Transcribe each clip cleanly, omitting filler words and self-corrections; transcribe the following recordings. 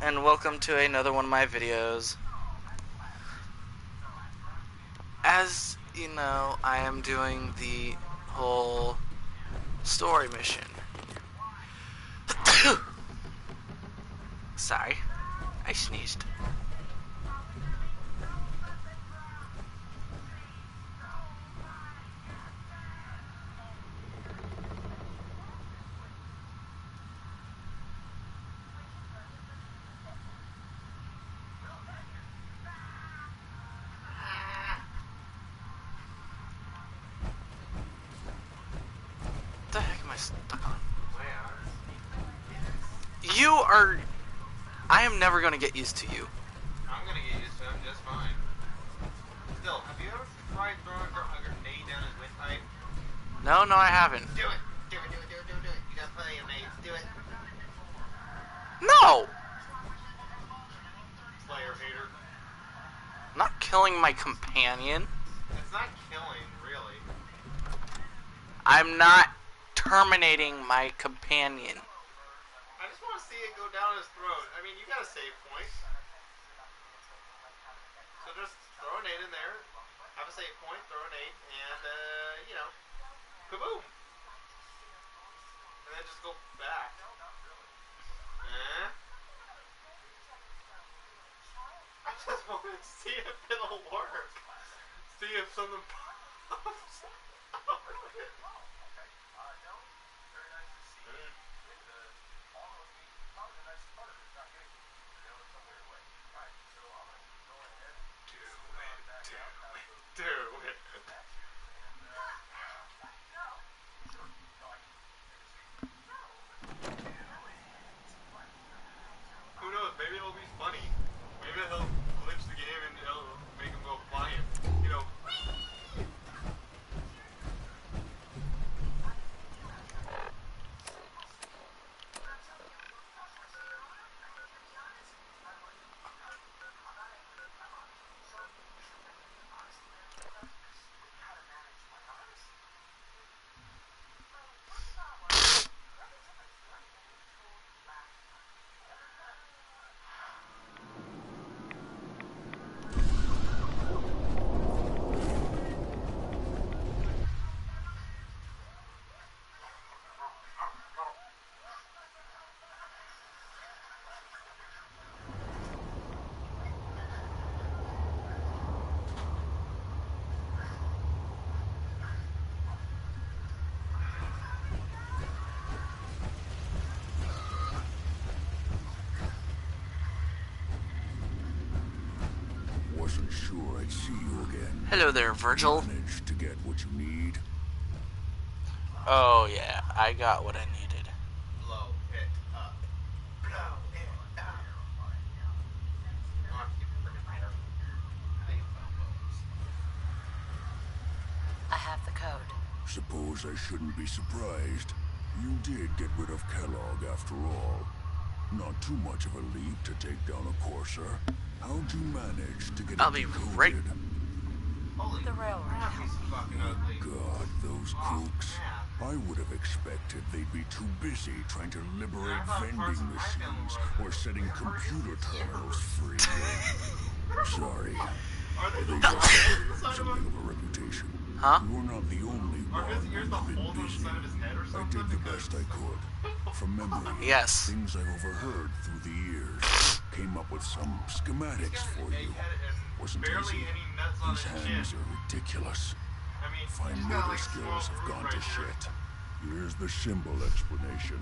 and welcome to another one of my videos. As you know, I am doing the whole story mission. Sorry, I sneezed. What the heck am I stuck on? You are... I am never going to get used to you. I'm going to get used to him just fine. Still, have you ever tried throwing a grenade down his windpipe? No, I haven't. Do it! Do it. You got plenty of mates. Do it. No! Slayer hater. I'm not killing my companion. It's not killing, really. I'm not terminating my companion. I just want to see it go down his throat. I mean, you got a save point. So just throw a nade in there, have a save point, throw a nade, and, kaboom! And then just go back. I just want to see if it'll work. See if something pops out. Do it. Who knows? Maybe it'll be funny. Maybe he'll glitch the game and it'll make him go flying. You know. Wasn't sure I'd see you again. Hello there, Virgil. Managed to get what you need. Oh yeah, I got what I needed. Blow it up. Blow it up. I have the code. Suppose I shouldn't be surprised. You did get rid of Kellogg after all. Not too much of a leap to take down a Courser. How'd you manage to get I'll it be decoded? right... Holy The railroad. crap, he's fucking ugly. God, those crooks. I would have expected they'd be too busy trying to liberate vending machines or setting computer terminals free. Sorry. Are they They the got holes on something of a reputation. Huh? You're not the only Are one his ears the who's been holes on the busy. side of his head or I something? did the best I could. From memory, Yes. things I've overheard through the years. Came up with some schematics for you. Wasn't barely easy. any nuts on These his hands chin. are ridiculous. I mean, Fine he's got, motor like, skills small have gone groove to right here. shit. Here's the symbol explanation.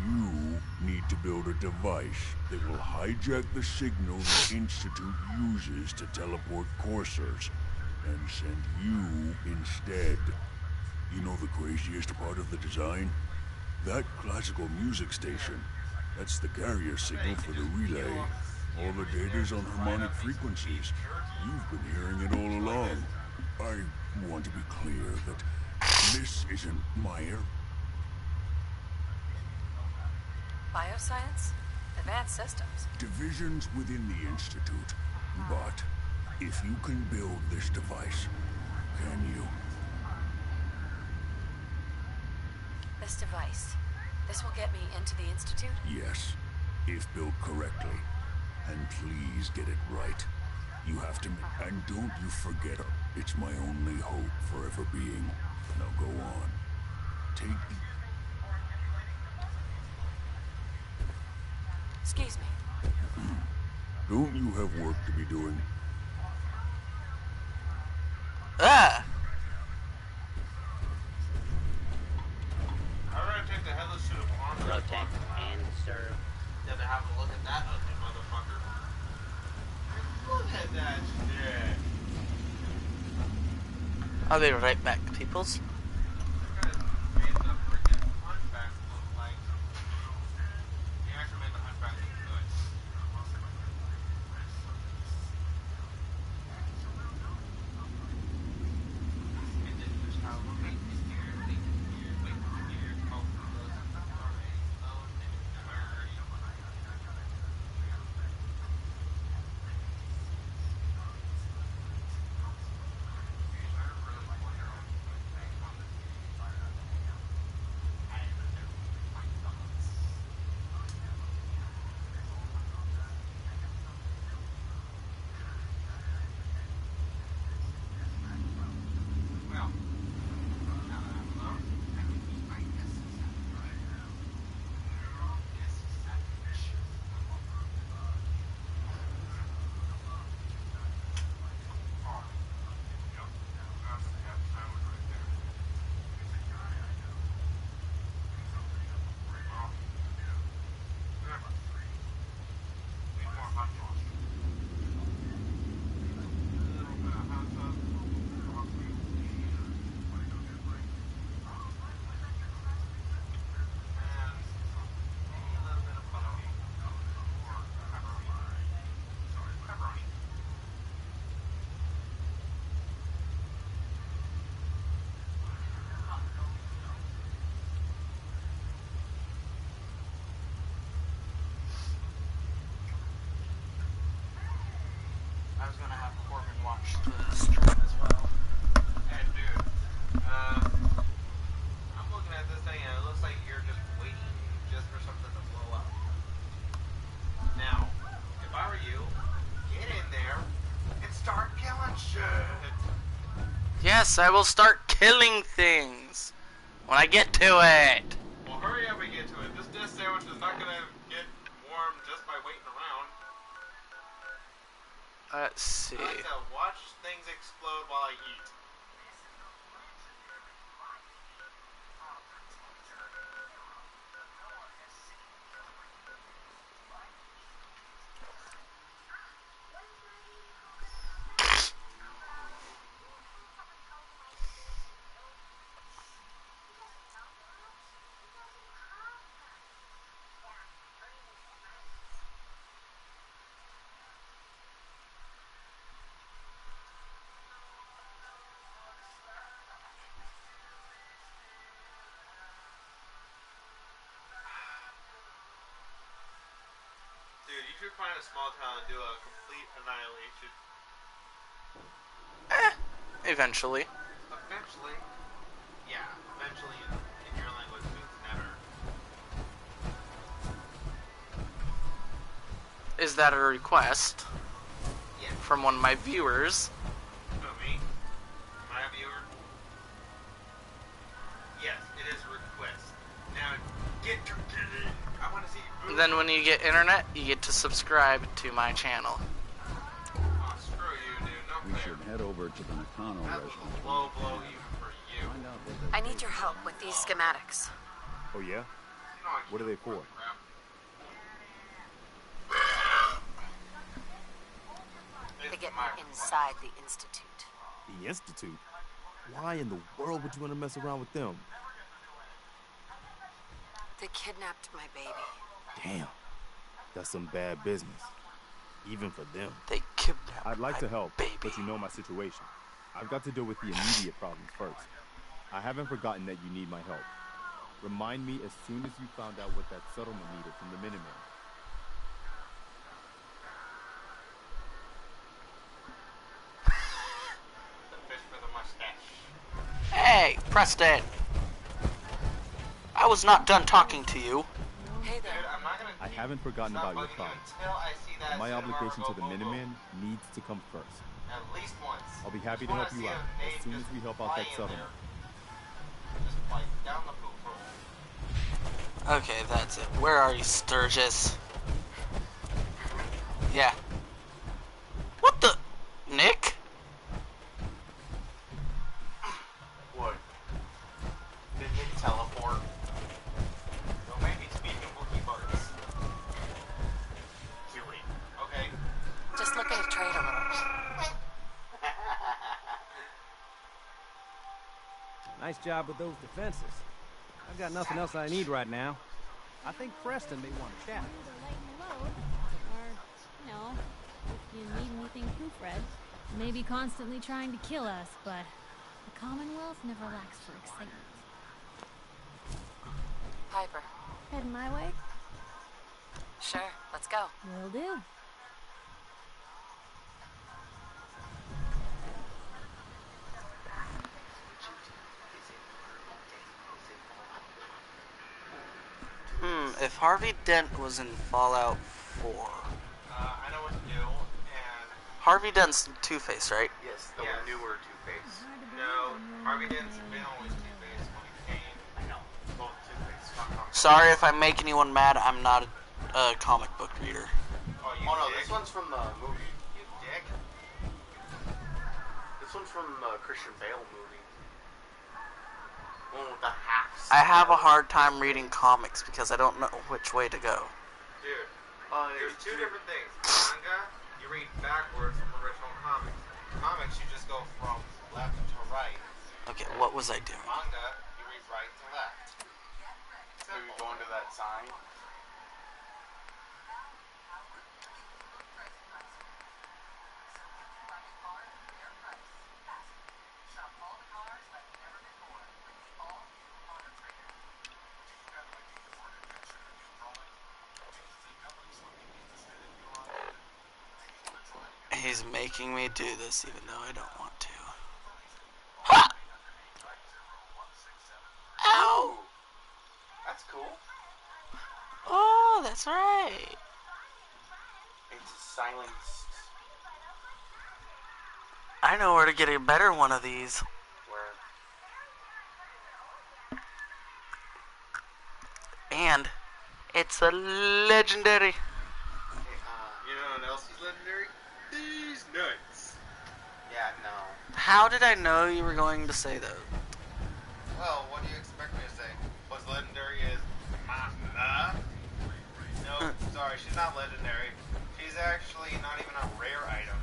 You need to build a device that will hijack the signal the Institute uses to teleport coursers and send you instead. You know the craziest part of the design? That classical music station. That's the carrier signal for the relay. All the data's on harmonic frequencies. You've been hearing it all along. I want to be clear that this isn't Meyer. Bioscience? Advanced systems. Divisions within the Institute. But if you can build this device, can you? This device. This will get me into the Institute? Yes. if built correctly. And please get it right. You have to, and don't you forget, it's my only hope for ever being. Now go on. Take the... Excuse me. Don't you have work to be doing? Ah! I'd rather take the headless suit of armor and Protect and serve. than to have to look at that ugly motherfucker. Look at that shit. I'll be right back, peoples. That guy made the freaking hunchback look like. He actually made the hunchback look good. And then just how wait here, wait here, oh, well, now that I'm alone, I can eat my essence out, right? Essence sandwich. Oh, yep, that's the half sandwich right there. Oh, remember, need more hot sauce. A little bit of hot sauce, a little bit of broccoli, and a little bit of bologna, or pepperoni. Sorry, pepperoni. I was gonna have Corbin watch the stream as well. Hey, dude, I'm looking at this thing and it looks like you're just waiting just for something to blow up. Now, if I were you, get in there and start killing shit. Yes, I will start killing things when I get to it. Well, hurry up and get to it. This death sandwich is not gonna get warm just by waiting around. Let's see. I like to watch things explode while I eat. Dude, you should find a small town and do a complete annihilation. Eventually. Eventually. Yeah, eventually in your language means never. Is that a request Yeah. from one of my viewers? Who, me? Am I a viewer? Yes, it is a request. Now, get to it. I want to see you move. Then when you get internet, you get to subscribe to my channel. Oh, screw you, dude. No We fair. should head over to the Nakano That was residence. a low blow even for you. Find out what that I need your help with these schematics. Oh yeah? You know I What are they for? crap. To get me inside the Institute. The Institute? Why in the world would you want to mess around with them? They kidnapped my baby. Damn. That's some bad business. Even for them. They kidnapped I'd like my to help, baby. but you know my situation. I've got to deal with the immediate problems first. I haven't forgotten that you need my help. Remind me as soon as you found out what that settlement needed from the Minutemen. The fish for the mustache. Hey, Preston. I was not done talking to you. Hey Dude, there. I'm not gonna I haven't forgotten Stop about your bugging you problems. until I see that My cinema obligation to the remote move. Minuteman needs to come first. At least once. I'll be happy Just to wanna help you see out a nade as soon as just we help out fly that in settlement. there. Just like down the poop hole. Okay, that's it. Where are you, Sturgis? Yeah. What the? Nick? What? Did Nick teleport? No, maybe speaking Wookiee bugs. Kiwi. Okay. Just looking to trade a little. Nice job with those defenses. I've got nothing else I need right now. I think Preston may want to chat. Either lighten the load, or, you know, if you need anything proofread. Maybe constantly trying to kill us, but the Commonwealth never lacks for excitement. Piper. Heading my way? Sure, let's go. Will do. If Harvey Dent was in Fallout 4. I know what to do, and... Harvey Dent's Two-Face, right? Yes, the newer Two-Face. No, Harvey Dent's been always Two-Face when he came. I know. Both Two-Face. Sorry if I'm making anyone mad, I'm not a comic book reader. Oh, no, this one's from the movie. You dick. This one's from the Christian Bale movie. One with the halves. I have a hard time reading comics because I don't know which way to go. Dude, there's two different things. Manga, you read backwards from original comics. Comics, you just go from left to right. Okay, what was I doing? Manga, you read right to left. So you go into that sign? He's making me do this even though I don't want to. Ha! Ow! That's cool. Oh, that's right. It's silenced. I know where to get a better one of these. Where? And it's a legendary. You know what else is legendary? These nuts. Yeah, no. How did I know you were going to say that? Well, what do you expect me to say? What's legendary is No, sorry, she's not legendary. She's actually not even a rare item.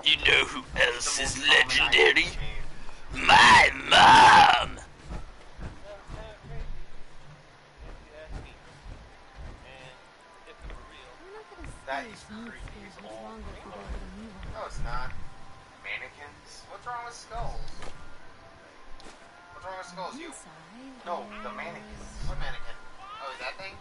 You know who else It's is the most common item legendary? in the game. My mom! That We're is not gonna creepy stay as much all. longer if we go to the new one. No, it's not. Mannequins? What's wrong with skulls? What's wrong with skulls? You. Inside, No, the mannequin. What mannequin? Oh, is that thing?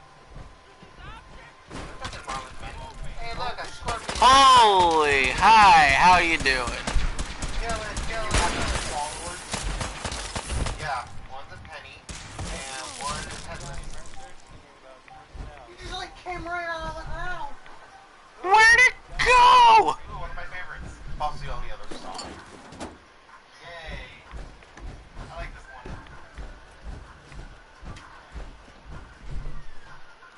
There's nothing wrong with mannequin. Hey, look, a scorpion. Holy, hi, how you doing? Kill it. Followers. Yeah, one's a penny, and one has a... You just like came right out of the ground. Where'd it go? Ooh, one of my favorites. Possibly on the other side. Yay. I like this one.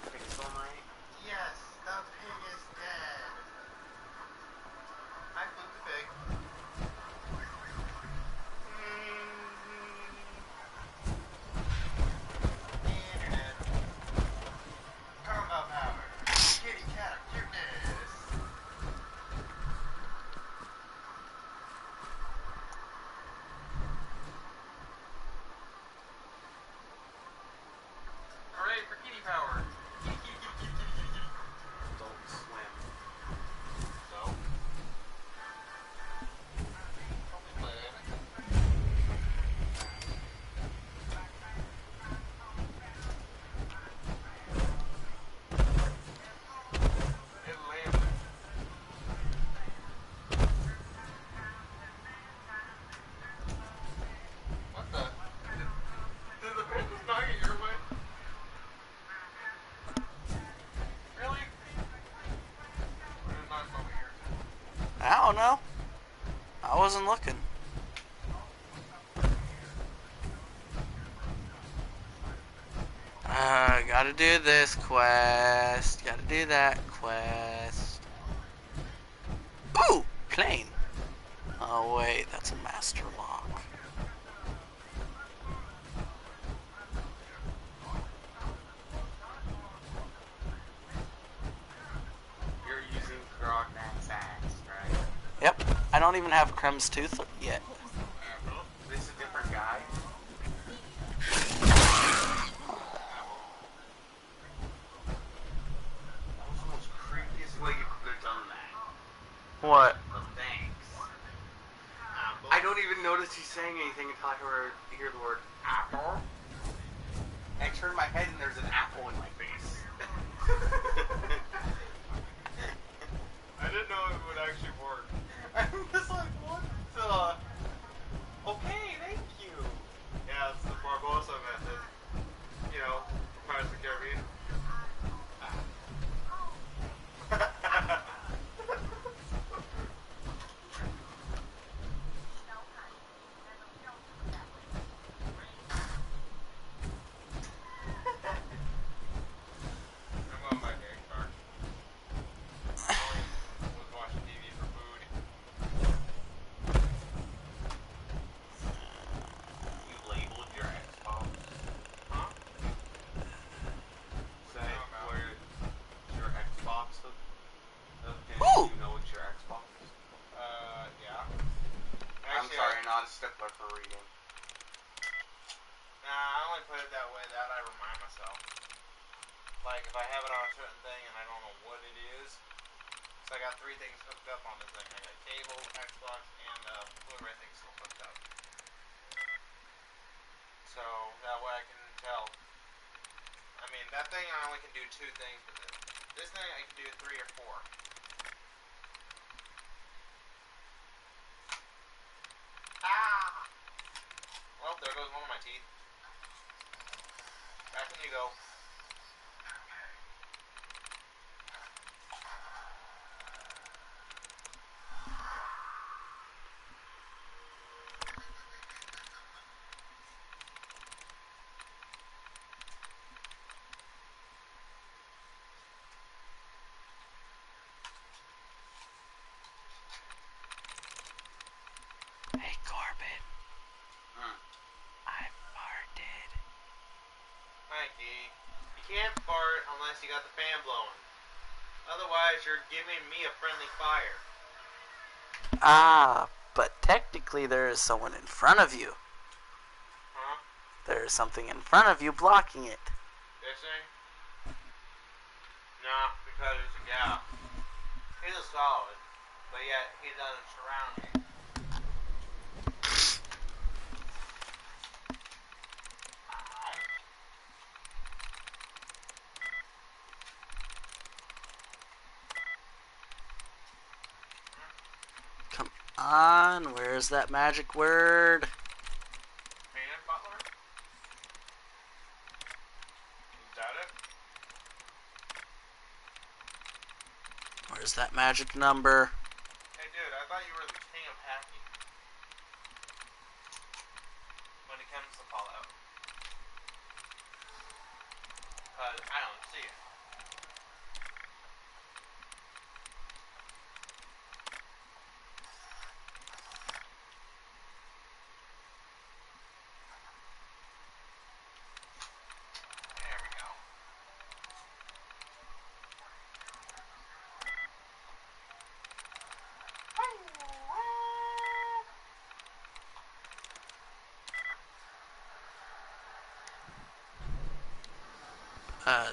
Pixel Knight? Yes, the pig is dead. Hi, Food the Pig. Oh no, I wasn't looking. Gotta do this quest. Gotta do that quest. Ooh, plane. Oh wait, that's a master lock. You're using Grognak's axe, right? Yep, I don't even have Krem's tooth yet. This is a different guy. That was the most creepiest way you could have done that. What? Well, thanks. I don't even notice he's saying anything until I hear the word apple. I turn my head and there's an apple in my face. I didn't know it would actually work. I'm just like, what the? Okay, thank you. Yeah, it's the Barbosa method. You know, Pirates of the Caribbean. I'm going back to Park. Was watching TV for food. You labeled your Xbox? Huh? Say where your Xbox hook. Okay, Ooh. you know it's your Xbox? Yeah. I'm Actually, sorry, not a stickler for reading. Nah, I only put it that way that I remind myself. Like, if I have it on a certain thing and I don't know what it is. So I got 3 things hooked up on this thing. I got cable, Xbox, and Blu-ray thing still hooked up. So that way I can tell. I mean, that thing I only can do 2 things with it. This thing I can do 3 or 4. Ah! Well, there goes one of my teeth. Back in you go. Hey Corbin, I farted. Mikey, you can't fart unless you got the fan blowing. Otherwise, you're giving me a friendly fire. Ah, but technically there is someone in front of you. Huh? There is something in front of you blocking it. This thing? Nah, because it's a gap. He's a solid, but yet he doesn't surround me. Come on, where's that magic word? Man, Butler? Is that it? Where's that magic number? Hey dude, I thought you were the king of hacking. When it comes to Fallout. Cause I don't see it. There we go.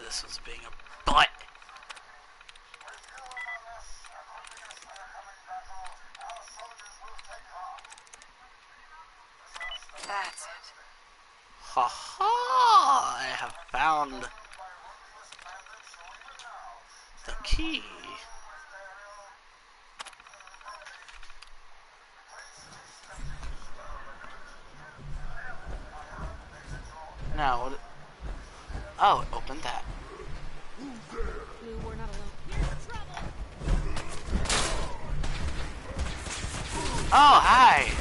This was being a butt. That's it. Ha ha! I have found the key. Now, what? Oh, it opened that. Blue, we're not alone. Here's the trouble. Oh, hi.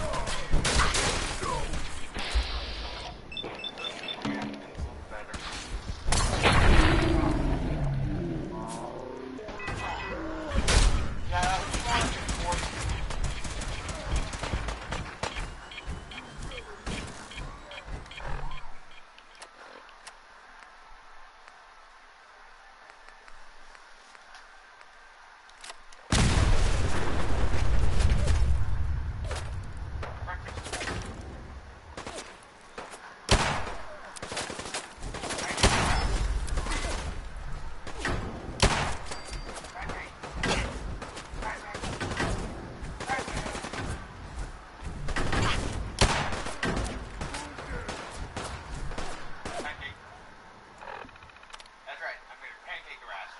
That's right. I'm gonna pancake your ass.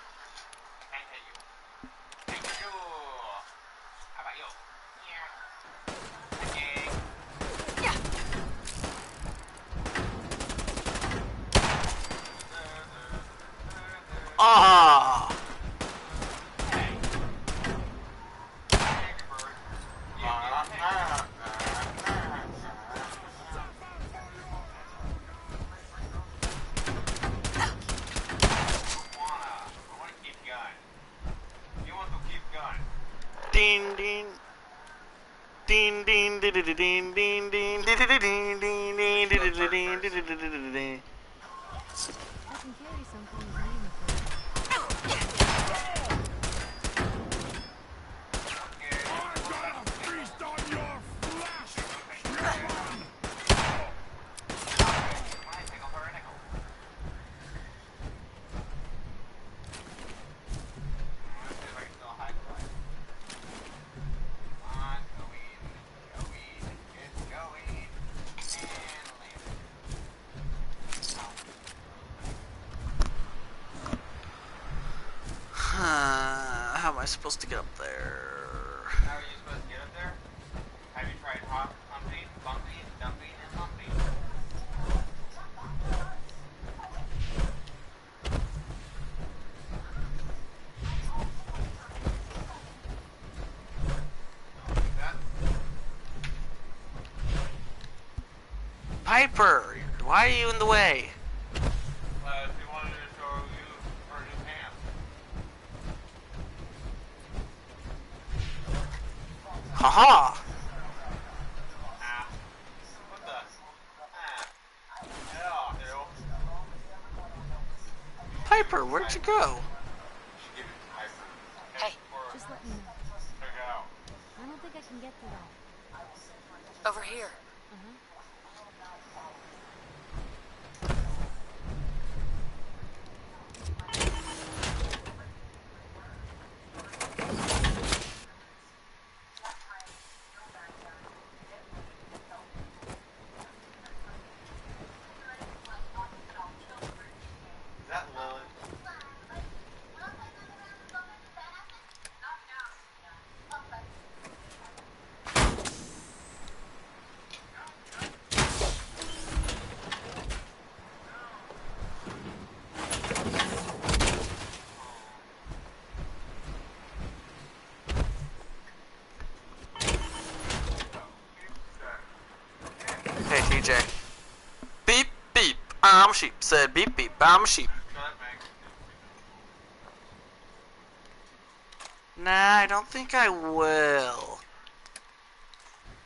Pancake you. Pancake you. How about you? Yeah. Pancake. Ah. Hey. Angry bird. I wanna keep going. You want to keep going. Ding ding. Ding ding ding ding ding ding ding ding ding ding ding ding ding ding. I can carry something if needed. Feast on your flesh! Might take over a nickel. Let's see if I can still hide the light. Come on, go weed. Go weed. It's go weed. And leave it. How am I supposed to get up there? How are you supposed to get up there? Have you tried humping, bumping, dumping, and lumping? That, Piper, why are you in the way? she wanted to show you her new pants. Haha. Ah. What the? Ah. Yeah, ew. Piper, where'd you go? Give it to Piper. Hey. Just let me know. Check it out. I don't think I can get through that. Over here. Uh-huh. Is that Lily? Hey, TJ. Beep, beep, I'm a sheep. Said beep, beep, I'm a sheep. Shut Meg. Nah, I don't think I will.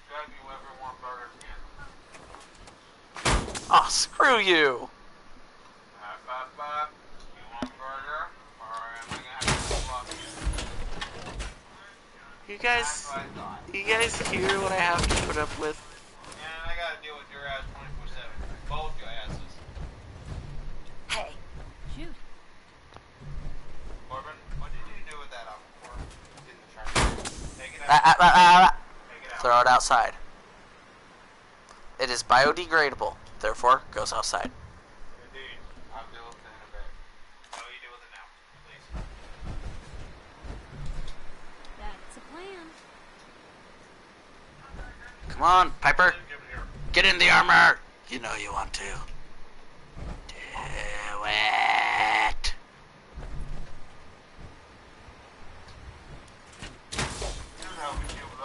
Shut you ever want burgers again? Oh, screw you. Bop. You want a burger? Or am I gonna have to flop you? You That's guys, what I thought. you guys hear what I have to put up with? And I gotta deal with your ass 24/7. Both your asses. Hey. Shoot. Corbin, what did you do with that up for? Didn't charge it. Take it out. Take it out. Throw it outside. It is biodegradable, therefore goes outside. Indeed. I'll deal with it in a bit. How do you deal with it now, please? That's a plan. Come on, Piper. Give it here. Get in the armor. You know you want to. Do it. This is how we deal with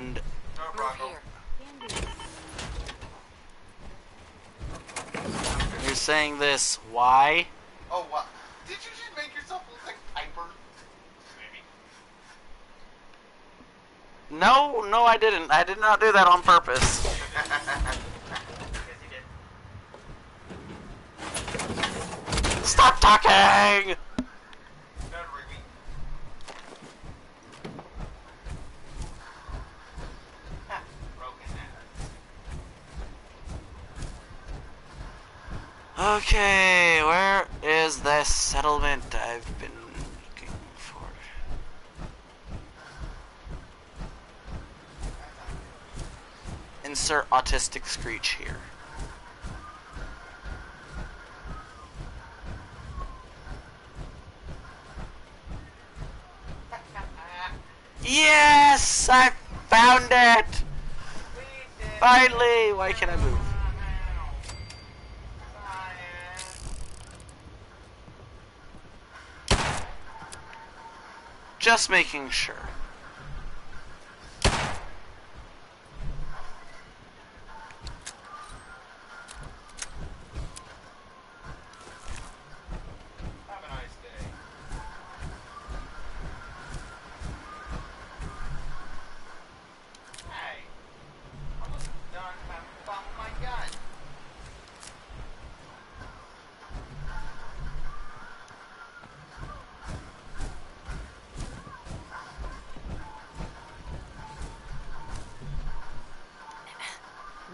and No, Move Bronco. here. you're saying this. Why? Oh, what? Did you just make yourself look like Piper? Maybe. No, no, I didn't. I did not do that on purpose. Yes, you did. Stop talking! Done, Rigby. Ha, broken that. Okay, where is this settlement I've been looking for? Insert autistic screech here. Yes! I found it! Finally! Why can't I move? Just making sure. Have a nice day. Hey, I wasn't done having fun with my gun.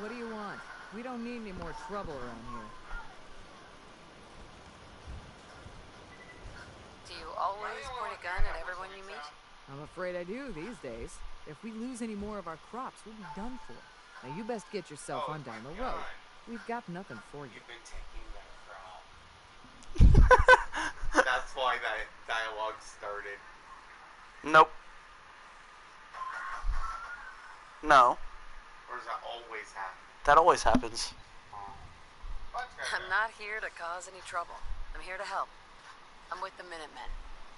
What do you want? We don't need any more trouble around here. Do you always point a gun at everyone you meet? I'm afraid I do these days. If we lose any more of our crops, we'll be done for. Now you best get yourself on down the road. We've got nothing for you. You've been taking that from. That's why that dialogue started. Nope. No. Or does that always happen? That always happens. I'm not here to cause any trouble. I'm here to help. I'm with the Minutemen.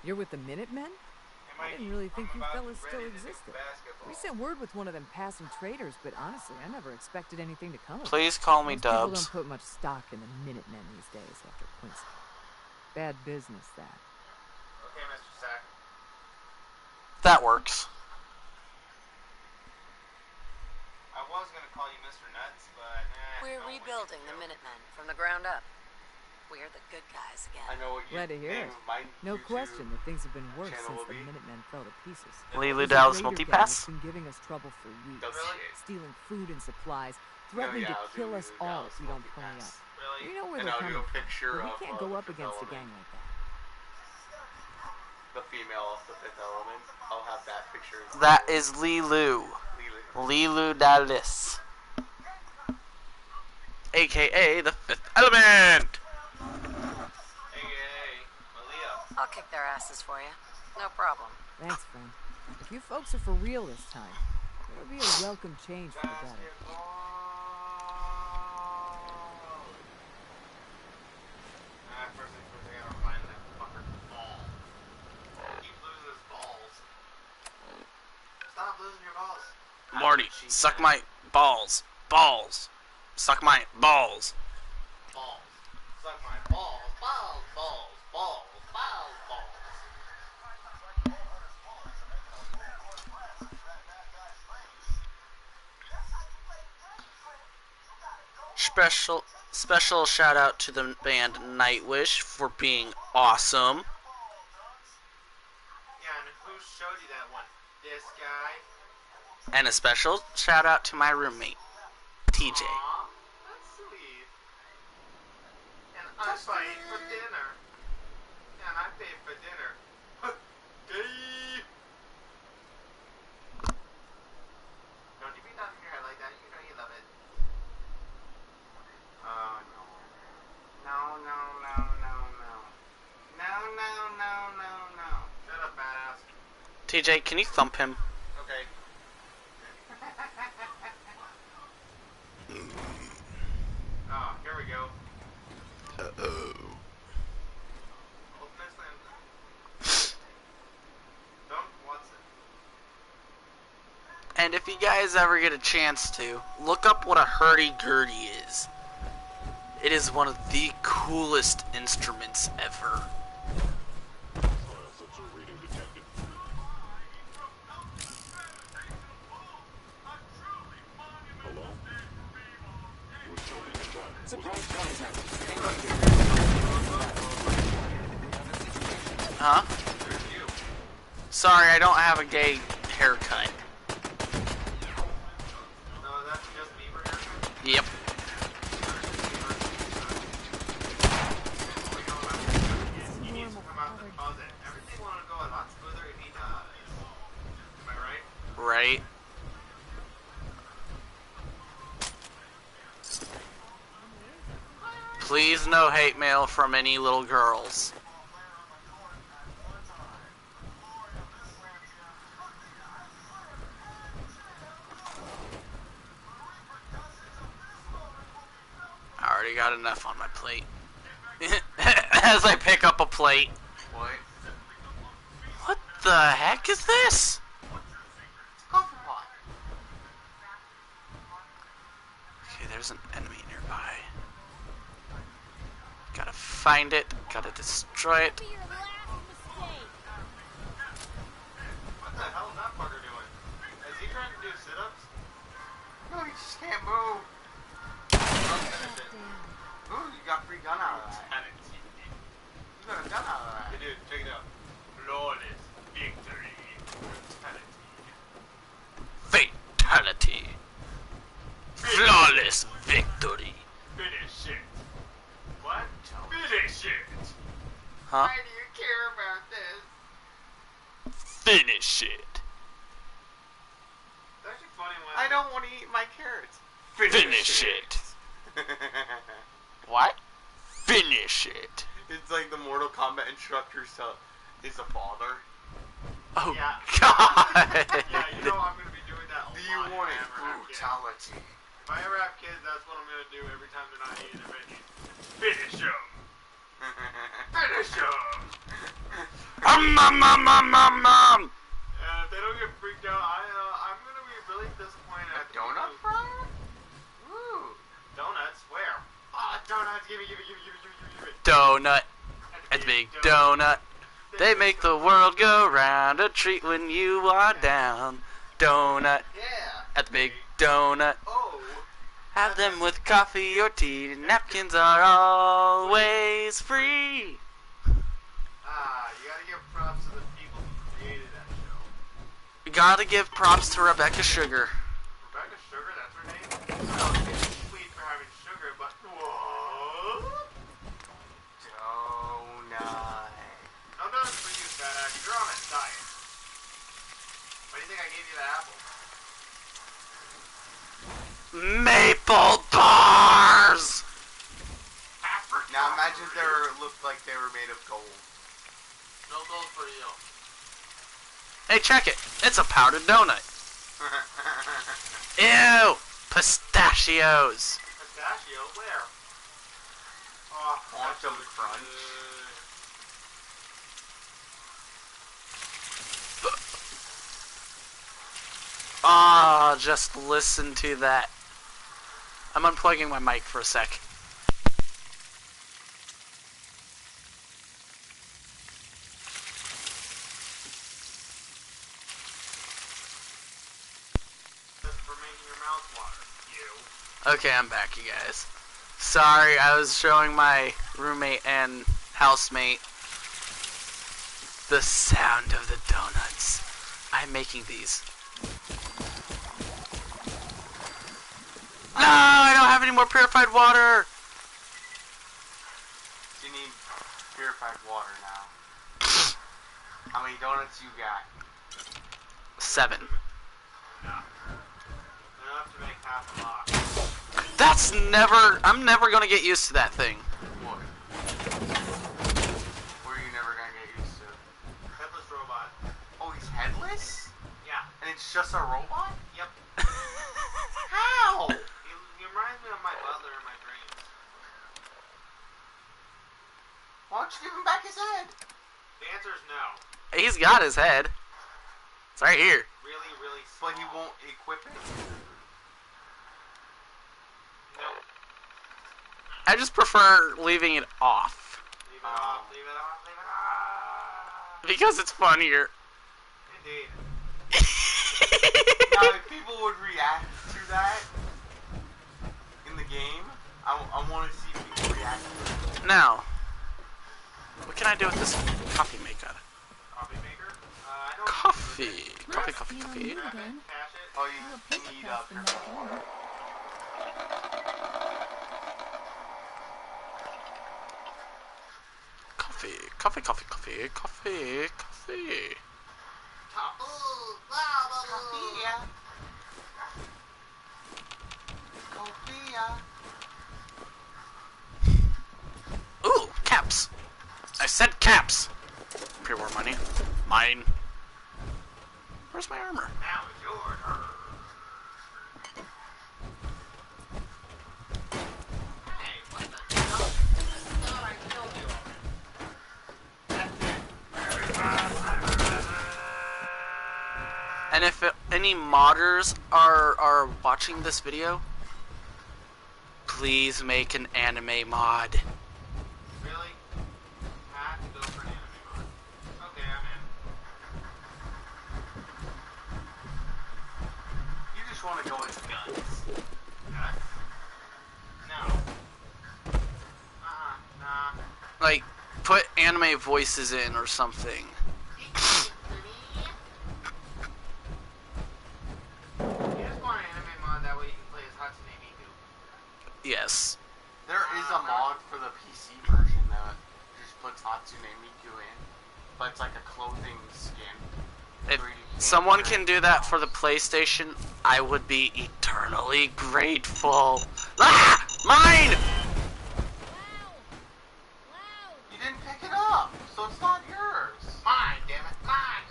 You're with the Minutemen? I didn't really think you fellas still existed. We sent word with one of them passing traders, but honestly, I never expected anything to come of it. Please call me Most people Dubs. don't put much stock in the Minutemen these days after Quincy. Bad business, that. Okay, Mr. Sack. That works. I was gonna call you Mr. Nuts, but We're rebuilding the Minutemen from the ground up. We're the good guys I again. know what you Glad to hear it. No question that things have been worse channel since will the be. Minutemen fell to pieces. Lilu There's a Dallas raider gang multipass? that's been giving us trouble for weeks. Really? Stealing food and supplies, threatening to I'll do kill us Lilu all Dallas if we don't pony multipass. up. Really? You know where And they're I'll do coming a picture from, but we of can't go the up Fifth against a Element. gang like that. The female of the Fifth Element. I'll have that picture. That is Lilu. Lilu Dallas. AKA the Fifth Element! Hey, Malia. I'll kick their asses for you. No problem. Thanks, friend. If you folks are for real this time, it'll be a welcome change for the better. Basketball. First things first, I gotta find that fucker's ball. He keeps losing his balls. Stop losing your balls. Morty, suck my balls. Balls. Suck my balls. Balls. Suck my balls. Balls. Balls. Balls. Balls. Balls. Special shout out to the band Nightwish for being awesome. Yeah, and who showed you that one? This guy? And a special shout out to my roommate, TJ. Aw, that's sweet. And I paid for dinner. And I paid for dinner. Dave! Don't you be nodding your head like that. You know you love it. Oh, no. No, no, no, no, no. No, no, no, no, no. Shut up, badass. TJ, can you thump him? Okay. Oh, here we go. Open this thing. Don't Watson. And if you guys ever get a chance to, look up what a hurdy-gurdy is. It is one of the coolest instruments ever. Huh? Sorry, I don't have a gay haircut. No, that's just Beaver haircut? Yep. He needs to come out the closet. Everything will go a lot smoother if he does. Am I right? Right. Please no hate mail from any little girls. I already got enough on my plate. As I pick up a plate. What? What the heck is this? Coffee pot. Okay, there's an enemy nearby. Gotta find it, gotta destroy it. Be your last mistake. What the hell is that fucker doing? Is he trying to do sit-ups? No, he just can't move. Ooh, you got free gun out of that. You got a gun out of that. Hey, dude, check it out. Flawless victory. Fatality. Flawless victory. Finish it. What? Finish it. Huh? Why do you care about this? Finish it. It's actually funny when I don't want to eat my carrots. Finish it. What? Finish it. It's like the Mortal Kombat instructor's is a father. Oh, Yeah. God. Yeah, you know I'm going to be doing that a lot. Do you want if I ever have kids. brutality? If I ever have kids, that's what I'm going to do every time they're not eating their veggies. Finish them. Finish them. Mom. And if they don't get freaked out, I'm going to be really disappointed. A at the donut people who- fryer? Woo! Donuts? Where? Donuts. Give me. Donut. At the big donut. They make the world go round. A treat when you are down. Donut. Yeah. At the big donut. Oh. Have them with coffee or tea. Napkins are always free. You gotta give props to the people who created that show. We gotta give props to Rebecca Sugar. Rebecca Sugar, that's her name? No, it's sweet for having sugar, but what? Donut. No donuts for you, fat ass. You're on a diet. Why do you think I gave you that apple? Maple bars! Now imagine if they looked like they were made of gold. No gold for you. Hey, check it. It's a powdered donut. Ew! Pistachios. Pistachio? Where? Oh, Quantum that's Crunch. Ah, just listen to that. I'm unplugging my mic for a sec. For making your mouth water. You. Okay, I'm back, you guys. Sorry, I was showing my roommate and housemate the sound of the donuts. I'm making these. No, I don't have any more purified water. You need purified water now. How many donuts you got? 7. Enough to make half a box. That's never... I'm never gonna get used to that thing. What? What are you never gonna get used to? Headless robot. Oh, he's headless? Yeah. And it's just a robot? Yep. How? He reminds me of my butler in my dreams. Why don't you give him back his head? The answer is no. He's got his head. It's right here. Really, really But he won't equip it? Nope. I just prefer leaving it off. Leave it off, leave it off, leave it off. Because it's funnier. Indeed. Now, if people would react to that in the game, I want to see people react to it. Now, what can I do with this coffee maker? Coffee maker? I don't Coffee. Coffee, coffee, You know, coffee. you again. cash it. Oh, you need up your phone. Coffee, coffee, coffee, coffee, coffee, coffee. Ooh, caps. I said caps. Pre-war money. Mine. Where's my armor? Now it's your turn. Hey, what the hell? I thought I killed you already. And if any modders are watching this video, please make an anime mod. Really? I have to go for an anime mod. Okay, I'm in. You just want to go with guns. Guns? No. Nah. Like, put anime voices in or something. You just want an anime mod, that way you can play as Hatsune Miku. Yes. There is a mod for the PC version that just puts Hatsune Miku in, but it's like a clothing skin. If where you can't someone wear can it. do that for the PlayStation, I would be eternally grateful. Ah! Mine! You didn't pick it up, so it's not yours. Mine, damn it. Mine.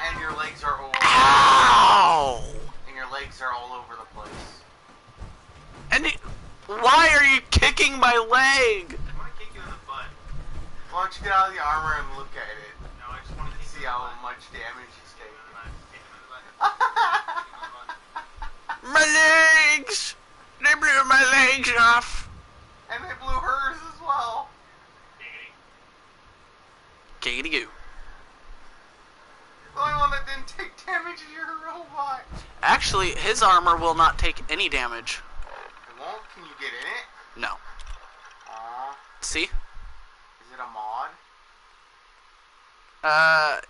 And your legs are all Ow! and your legs are all over the place. And why are you kicking my leg? I want to kick you in the butt. Why don't you get out of the armor and look at it? No, I just want to kick See you in the how butt. much damage he's taking. My legs! They blew my legs off. And they blew hers as well. Giggity goo. The only one that didn't take damage is your robot. Actually, his armor will not take any damage. It won't? Can you get in it? No. See? Is it a mod?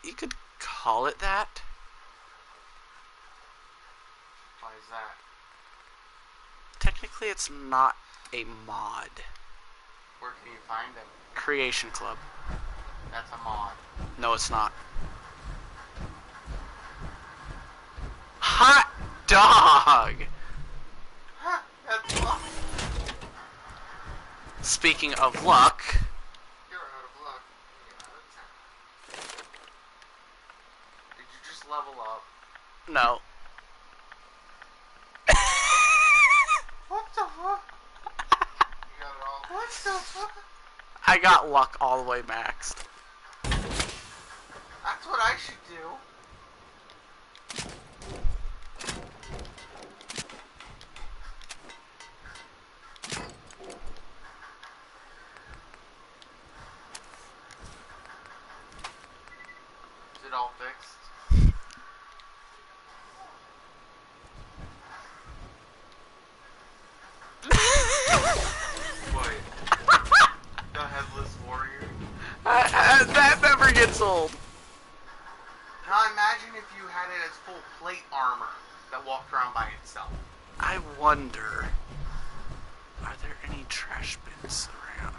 You could call it that. Why is that? Technically, it's not a mod. Where can you find them? Creation Club. That's a mod. No, it's not. Hot dog! Huh, that's luck. Speaking of luck, You're out of luck. You're out of time. Did you just level up? no. What the fuck? You got it all. What the fuck? I got luck all the way maxed. That's what I should do. Is it all fixed? Wait. The headless warrior? That never gets old. Now imagine if you had it as full plate armor that walked around by itself. I wonder, are there any trash bins around?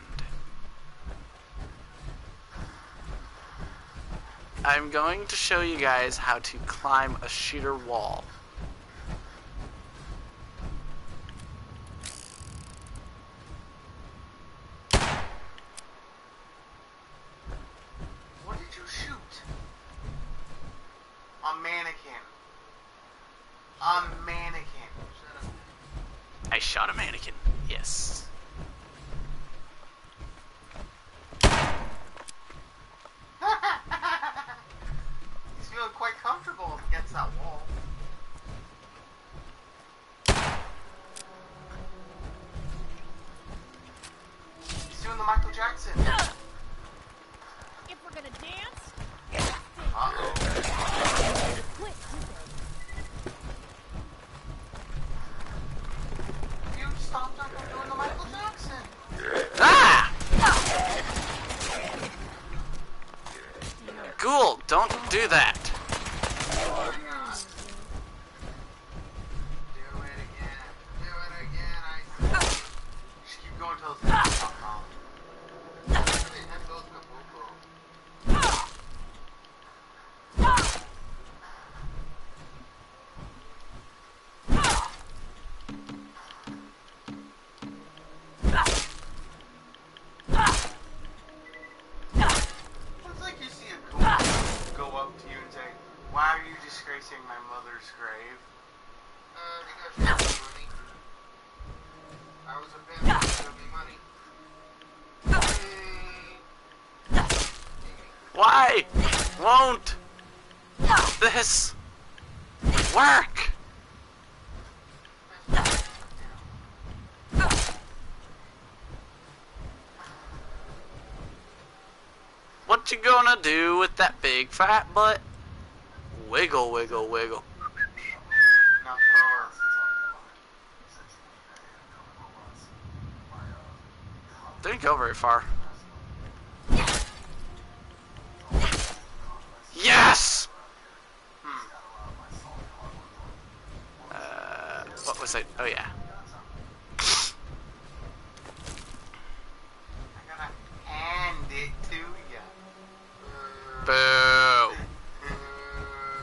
I'm going to show you guys how to climb a sheer wall. What did you shoot? A mannequin. A mannequin. I shot a mannequin. Yes. He's feeling quite comfortable against that wall. tracing my mother's grave? Because she owed me money. I was a pimp, she owed me money. Why won't this work? What you gonna do with that big fat butt? Wiggle, wiggle, wiggle. Not far. Didn't go very far. Yes! What was it? Oh yeah. I gotta hand it to ya. Boo!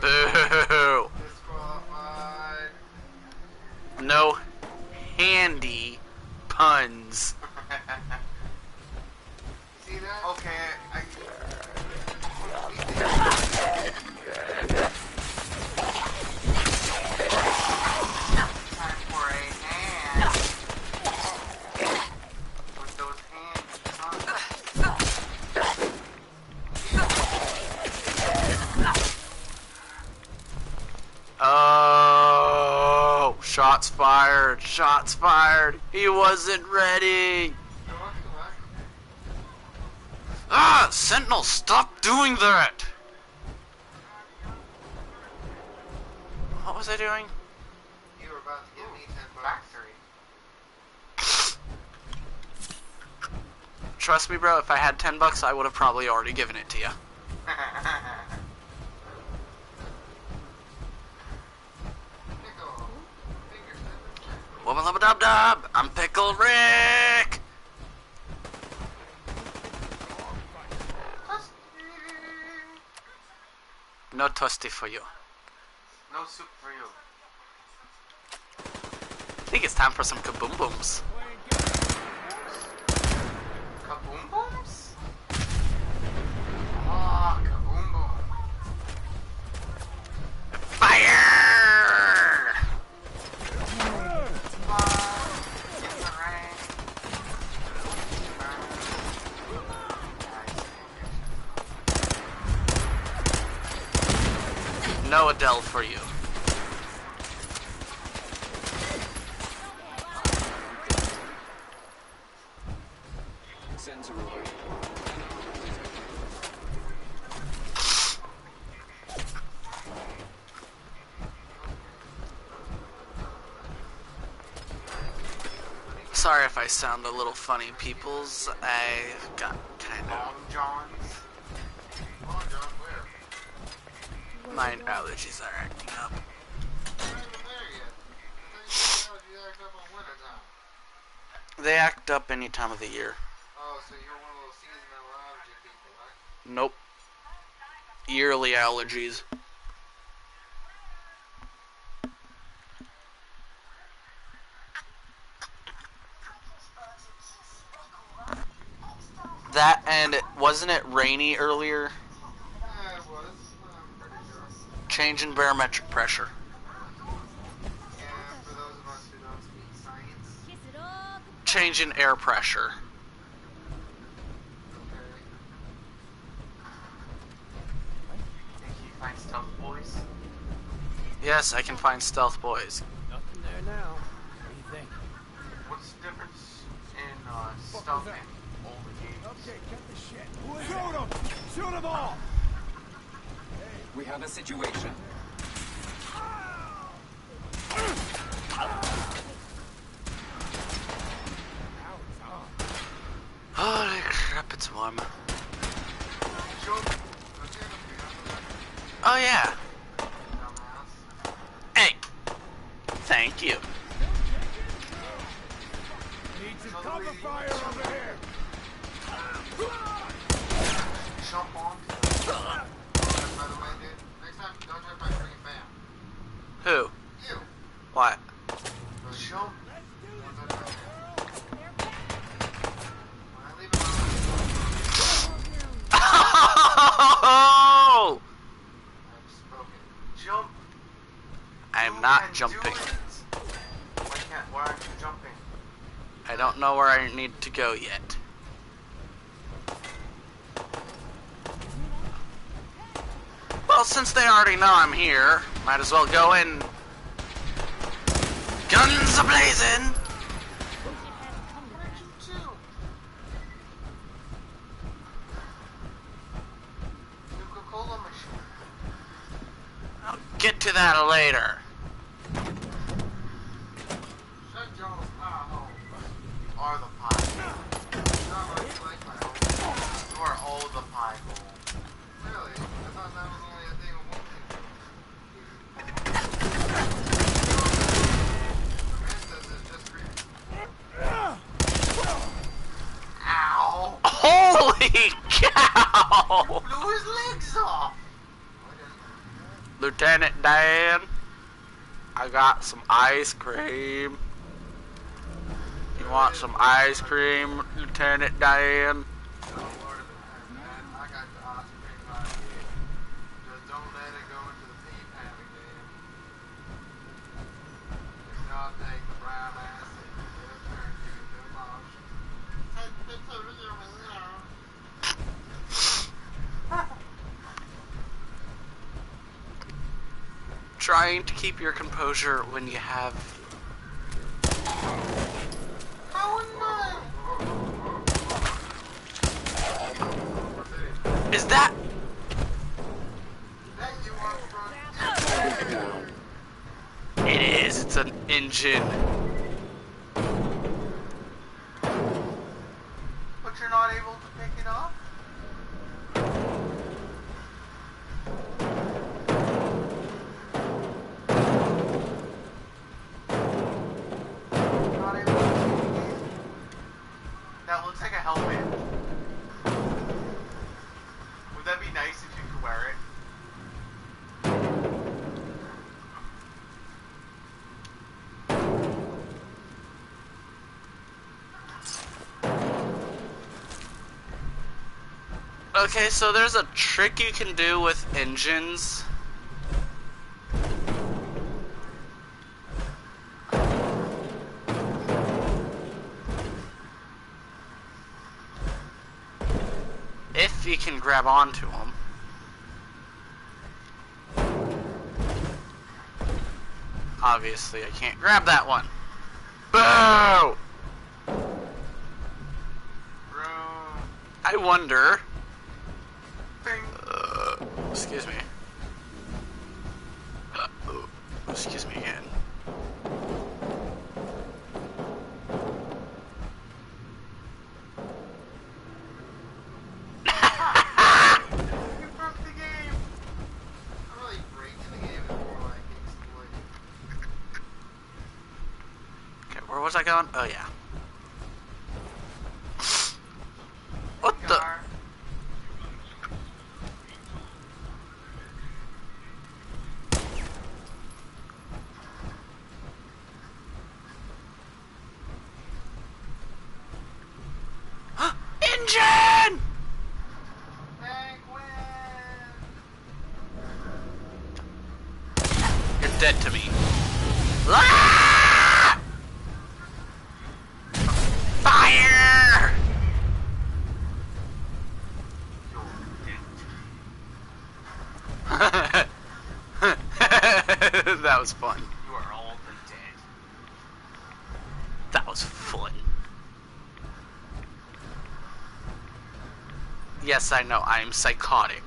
Boo! Disqualified. No handy puns. See that? Okay, time for a hand. With those hands, Oh, shots fired, shots fired. He wasn't ready. Ah, Sentinel, stop doing that. What was I doing? You were about to give me 10 bucks. factory. Trust me, bro, if I had 10 bucks, I would have probably already given it to you. Wubba lubba dub dub, I'm Pickle Rick! No toasty for you. No soup for you. I think it's time for some kaboom booms. Kaboom booms? Oh, kaboom boom. Fire! No Adele for you. Sorry if I sound a little funny, peoples. I've got kind of... Long Johns. Long John, where? My allergies are acting up. You're not even there yet. I thought you act up on winter time. They act up any time of the year. Oh, so you're one of those seasonal allergy people, right? Nope. Yearly allergies. That and wasn't it rainy earlier? Yeah, it was. I'm pretty sure. Change in barometric pressure. Yeah, for those of us who don't speak science. Kiss it all. Change in air pressure. Okay. Think you find stealth boys? Yes, I can find stealth boys. Nothing there now. What do you think? What's the difference in stealth and old games? Okay, cut the shit. Shoot them! Shoot them all! We have a situation. Holy crap, it's warm. Jump. Oh yeah. Dumbass. Hey. Thank you. Need some cover fire over here! Jump on. By the way, dude, next time don't touch my freaking fan. Who? You. What? Jump. When I leave it alone, Oh! I've spoken. Jump. I'm not jumping. Why aren't you jumping? I don't know where I need to go yet. Well, since they already know I'm here, might as well go in. Guns a-blazing! Coca-Cola machine. I'll get to that later. Shut your pie hole. You are the pie hole. You are all the pie hole. Really? I thought that was only a thing of one thing. Ow! Holy cow! Blew his legs off! Lieutenant Dan, I got some ice cream. You want some ice cream, Lieutenant Dan? Trying to keep your composure when you have... Is that... It is, it's an engine. But you're not able to pick it up? That looks like a helmet. Would that be nice if you could wear it? Okay, so there's a trick you can do with engines. If you can grab onto them. Obviously, I can't grab that one. Boo! I wonder... excuse me. Excuse me again. You broke the game! I'm really breaking the game before like exploiting. Okay, where was I going? Oh yeah. What the? Engine! You're dead to me. Ah! Fire! That was fun. You are all dead. That was fun. Yes, I know, I'm psychotic.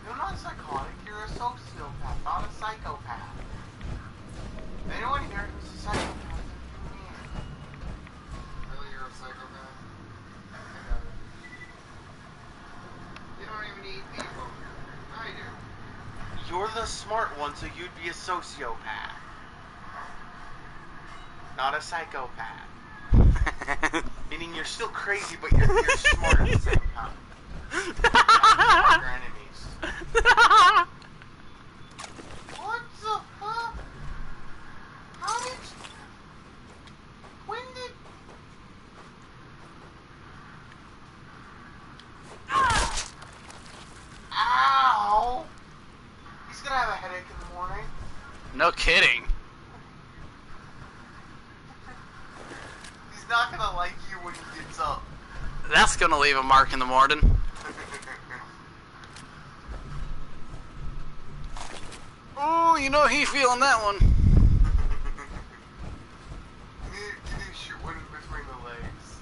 You're not psychotic, you're a sociopath, not a psychopath. Anyone here who's a psychopath? Really, you're a psychopath? I got it. You don't even need people. I do. You're the smart one, so you'd be a sociopath. Not a psychopath. Meaning you're still crazy, but you're smart at the same time. Your enemies. What the fuck? How did you... When did... Ow! He's gonna have a headache in the morning. No kidding. He's not gonna like you when he gets up. That's gonna leave a mark in the morning. Oh, you know he feeling that one. You need to shoot one between the legs.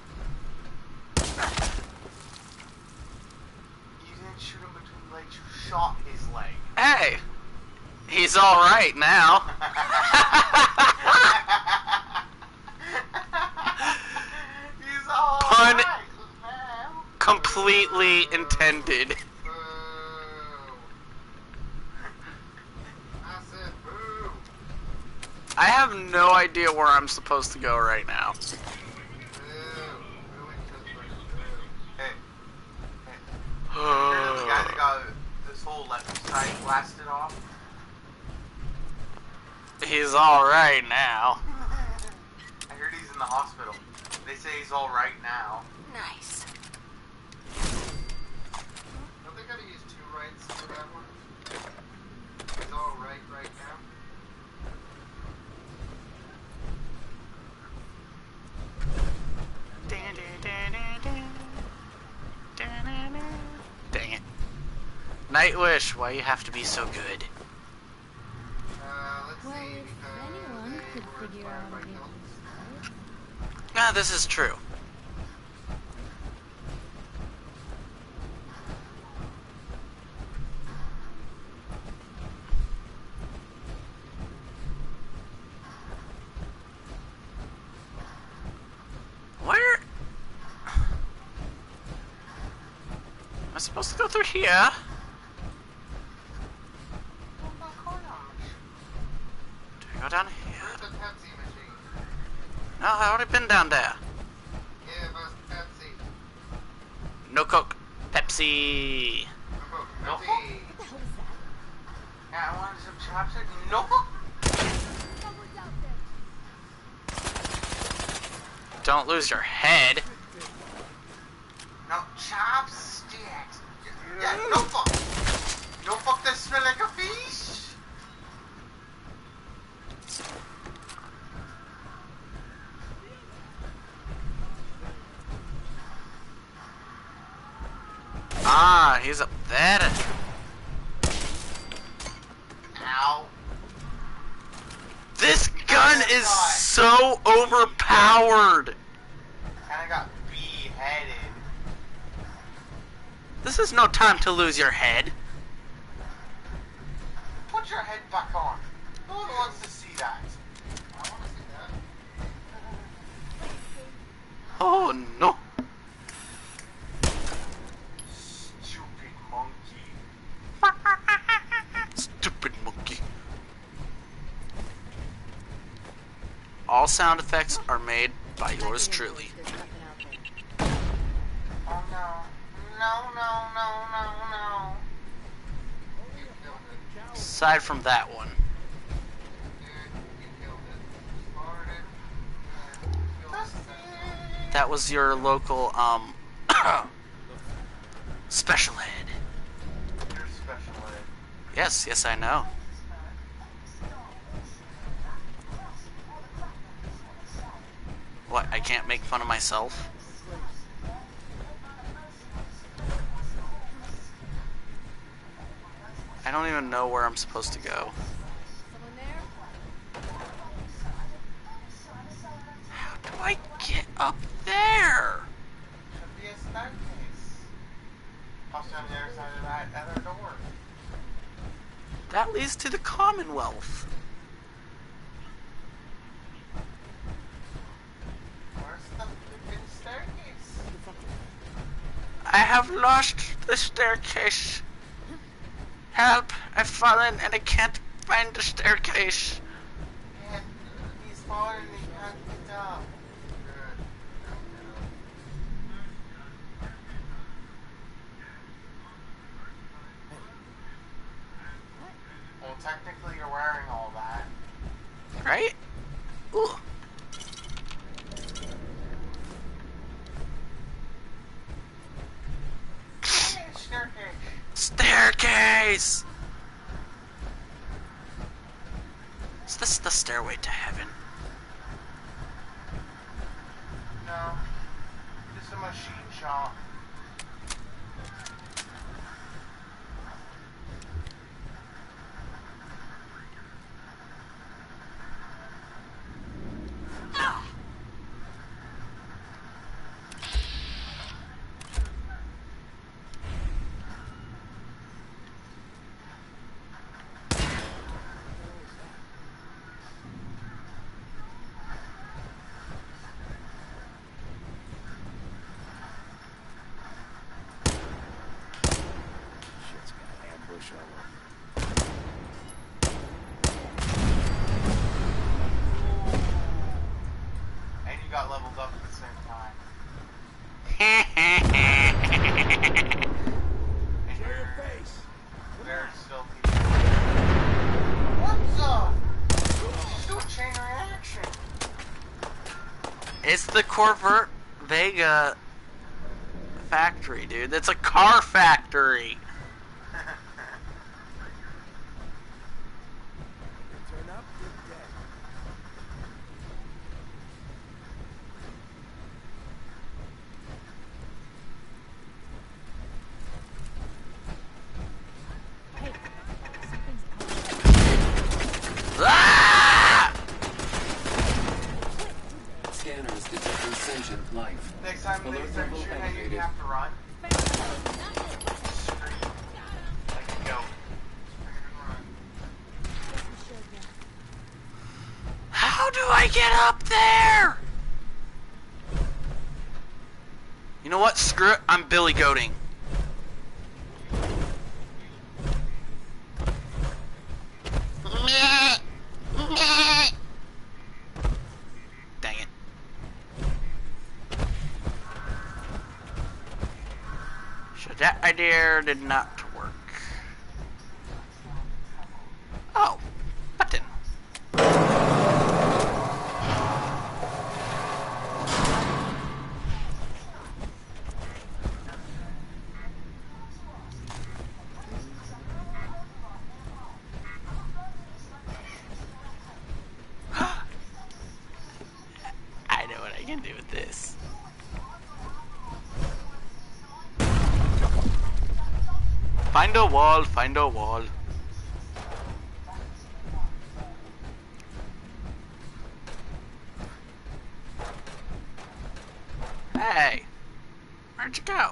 You didn't shoot him between the legs, you shot his leg. Hey, he's all right now. He's all Pun right, man. completely intended. Boo. I said boo. I have no idea where I'm supposed to go right now. Boo. Really just like boo. Hey. Hey. You're the guy that got this whole left side blasted off. He's all right now. I heard he's in the hospital. They say he's all right now. Nice. Don't they gotta use 2 rights for that one? He's all right now. Dang it. Nightwish, why you have to be so good? Let's Well, see. if anyone could figure out how to get this started. Ah, this is true. Where? Am I supposed to go through here? Do I go down here? Where's the Pepsi machine? No, I've already been down there. Give us Pepsi. No Coke. Pepsi. No Pepsi. What the hell was that? Yeah, I wanted some chopsticks. No. Someone's out there. Don't lose your head. No chopsticks. Yeah, no fuck. No fuck that smell like a fish. Ah, he's up there. Ow. This gun is so overpowered. Kinda got beheaded. This is no time to lose your head. Put your head back on. No one wants to see that. I want to see that. Oh no. Stupid monkey. Stupid monkey. All sound effects are made by yours truly. There's nothing out there. Oh no. No, no, no, no, no. You killed it. Aside from that one. Dude, you killed it. Slaughtered it. You killed it. That was your local, special ed. You're special ed. Yes, yes, I know. What, I can't make fun of myself? I don't even know where I'm supposed to go. Someone there? How do I get up there? Should be a staircase. Also on the other side of that other door. That leads to the Commonwealth. Where's the flipping staircase? I have lost the staircase. Help, I've fallen and I can't find the staircase. Yeah, he's falling and he can't get up. Good. Well, technically you're wearing all that. Right? Ooh. Hey, staircase. Staircase! Is this the stairway to heaven? No. It's a machine shop. Shit's got an ambush all over. And you got leveled up at the same time. And Show your face. very stealthy. What's up? Just do a chain reaction. It's the Corvette Vega factory, dude. It's a car factory. Turn up, you're dead. Hey, something's out. Ah! Scanners detecting sentient life. Next time they Alert start level shooting at you, you elevated. have to run. Scream. Like a goat. Run. How do I get up there? You know what? Screw it. I'm Billy Goating. Dang it. So that idea did not work. Oh, button. I know what I can do with this. Find a wall, find a wall. Hey, where'd you go?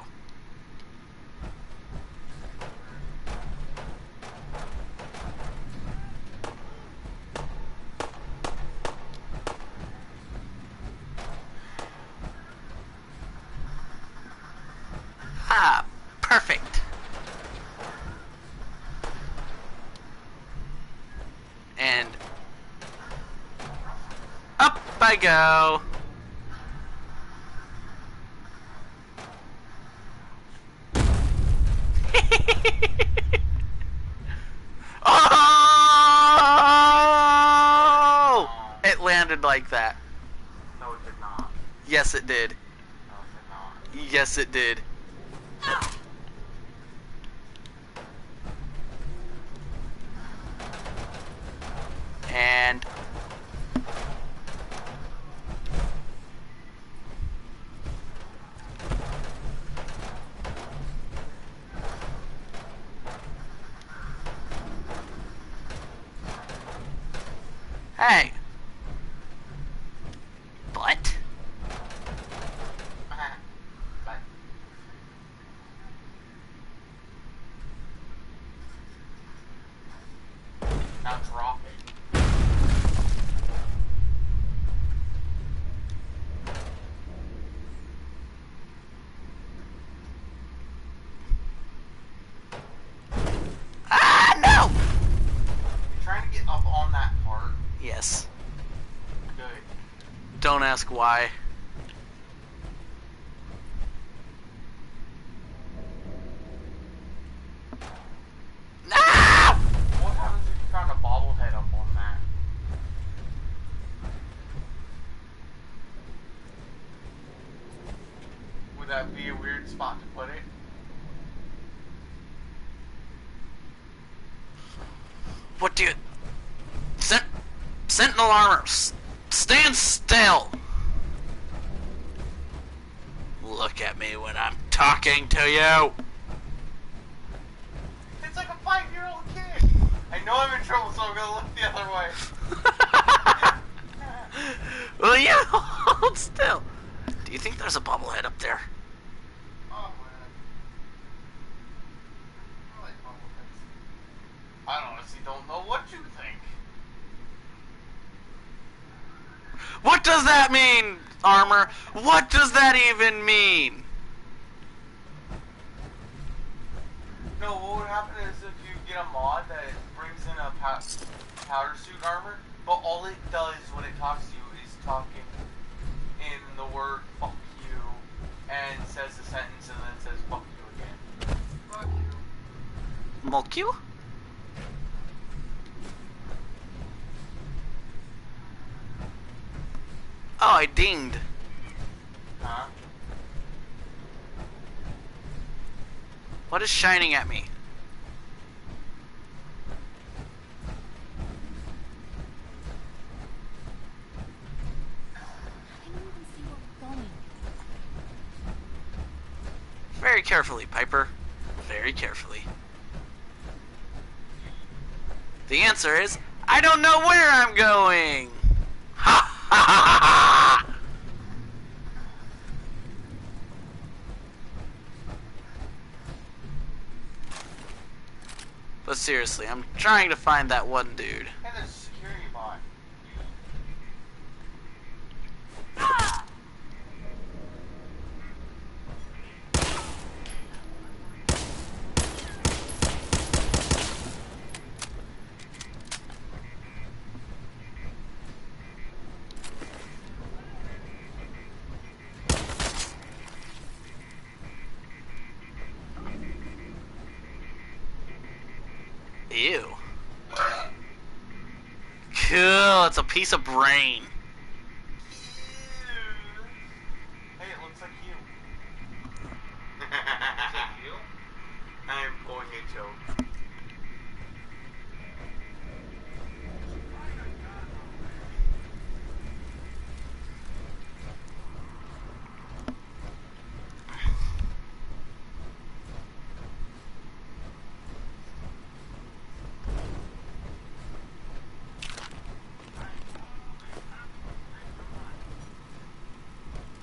Ah, perfect. And up I go. Oh! It landed like that. No, it did not. Yes, it did. No, it did not. Yes, it did. And hey. What? But now drop it. Ah, no! You trying to get up on that part? Yes. Good. Don't ask why. No! What happens if you found a bobblehead up on that? Would that be a weird spot to put it? What do you... Is that... Sentinel armor, stand still. Look at me when I'm talking to you. It's like a 5-year-old kid. I know I'm in trouble, so I'm gonna look the other way. Well, yeah, hold still. Do you think there's a bobblehead up there? Oh, man. I like bobbleheads. I honestly don't know what you think. What does that mean, Armor? What does that even mean? No, what would happen is if you get a mod that brings in a powder suit armor, but all it does when it talks to you is talking in the word fuck you and says a sentence and then says fuck you again. Fuck you. Mulk you? Oh, I dinged. Huh? What is shining at me? I don't even see where we're going. Very carefully, Piper. Very carefully. The answer is, I don't know where I'm going! Ha ha ha ha ha! But seriously, I'm trying to find that one dude. Hey, there's a security bot. Ew. Cool, it's a piece of brain. Hey, it looks like you. Is that you? I'm pulling a joke.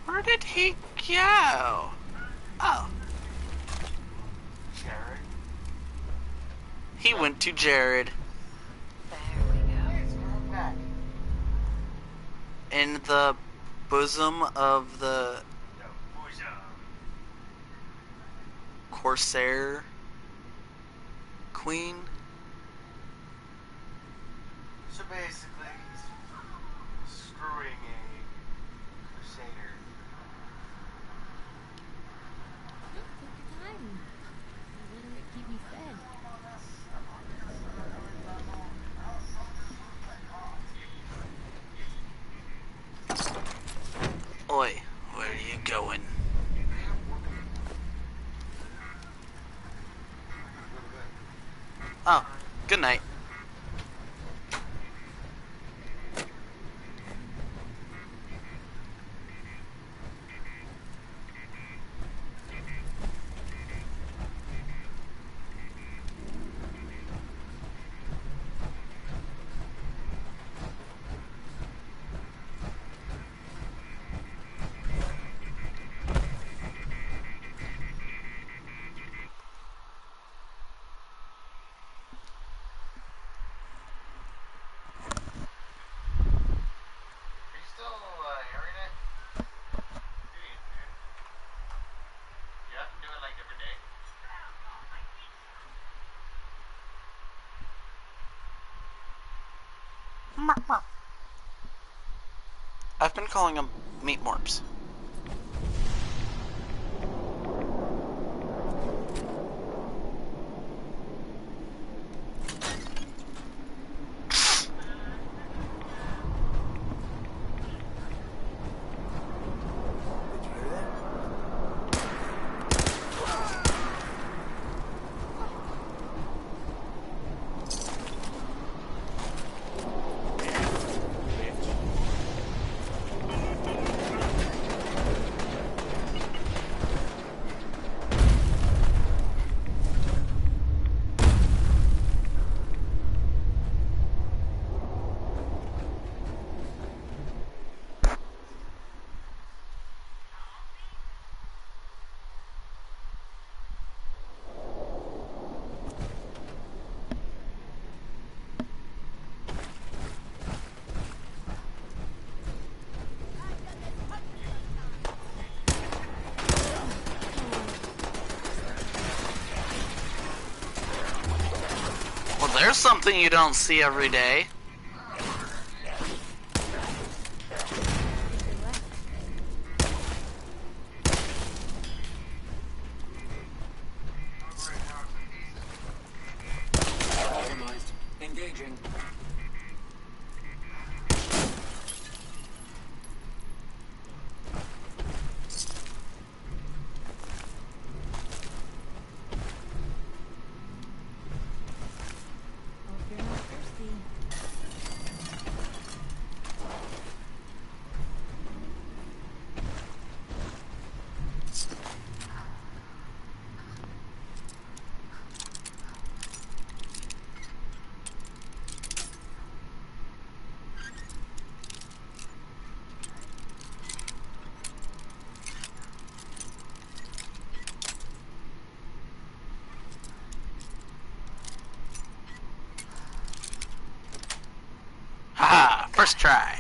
Where did he go? Oh. Jared? He went to Jared. There we go. Hey, it's going back. In the bosom of the Corsair Queen. So basically, he's screwing a crusader. Take your time. Let it keep me fed. Oi, where are you going? Oh, good night. Are you still airing it? You have to do it like every day. I've been calling them meat morps. Did you hear that? there's something you don't see every day. Compromised. Engaging. Hope you're not thirsty. Haha, first try.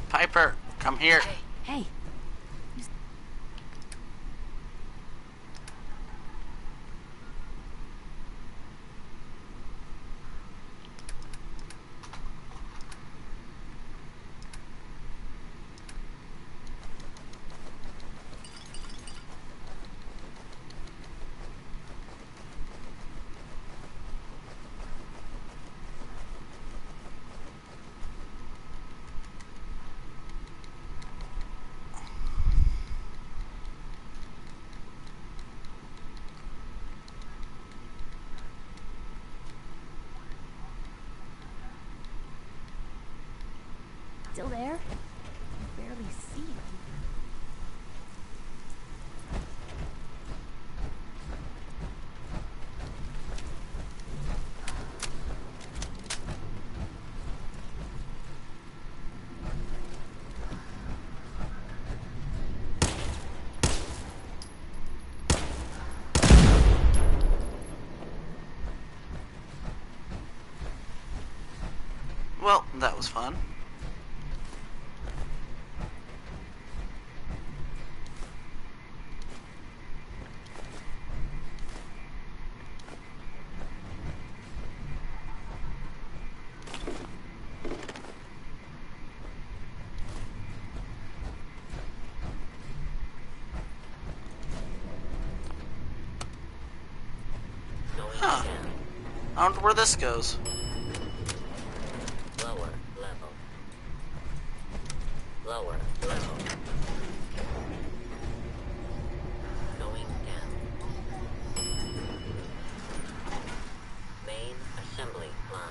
Piper, come here. Hey, still there? I barely see you. Well, that was fun. Huh. I wonder where this goes. Lower level. Lower level. Going down. Main assembly line.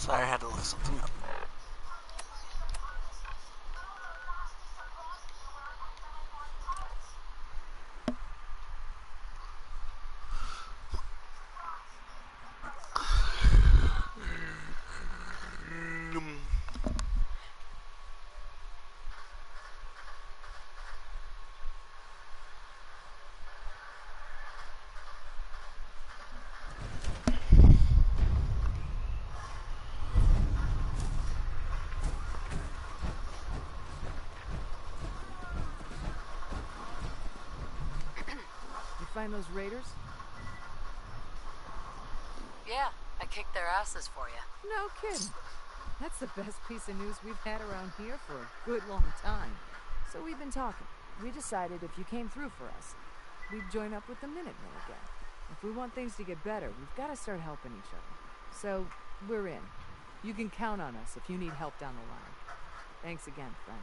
Sorry, I had to look something up. You find those raiders? Yeah, I kicked their asses for you. No kidding. That's the best piece of news we've had around here for a good long time. So we've been talking. We decided if you came through for us, we'd join up with the Minutemen again. If we want things to get better, we've got to start helping each other. So, we're in. You can count on us if you need help down the line. Thanks again, friend.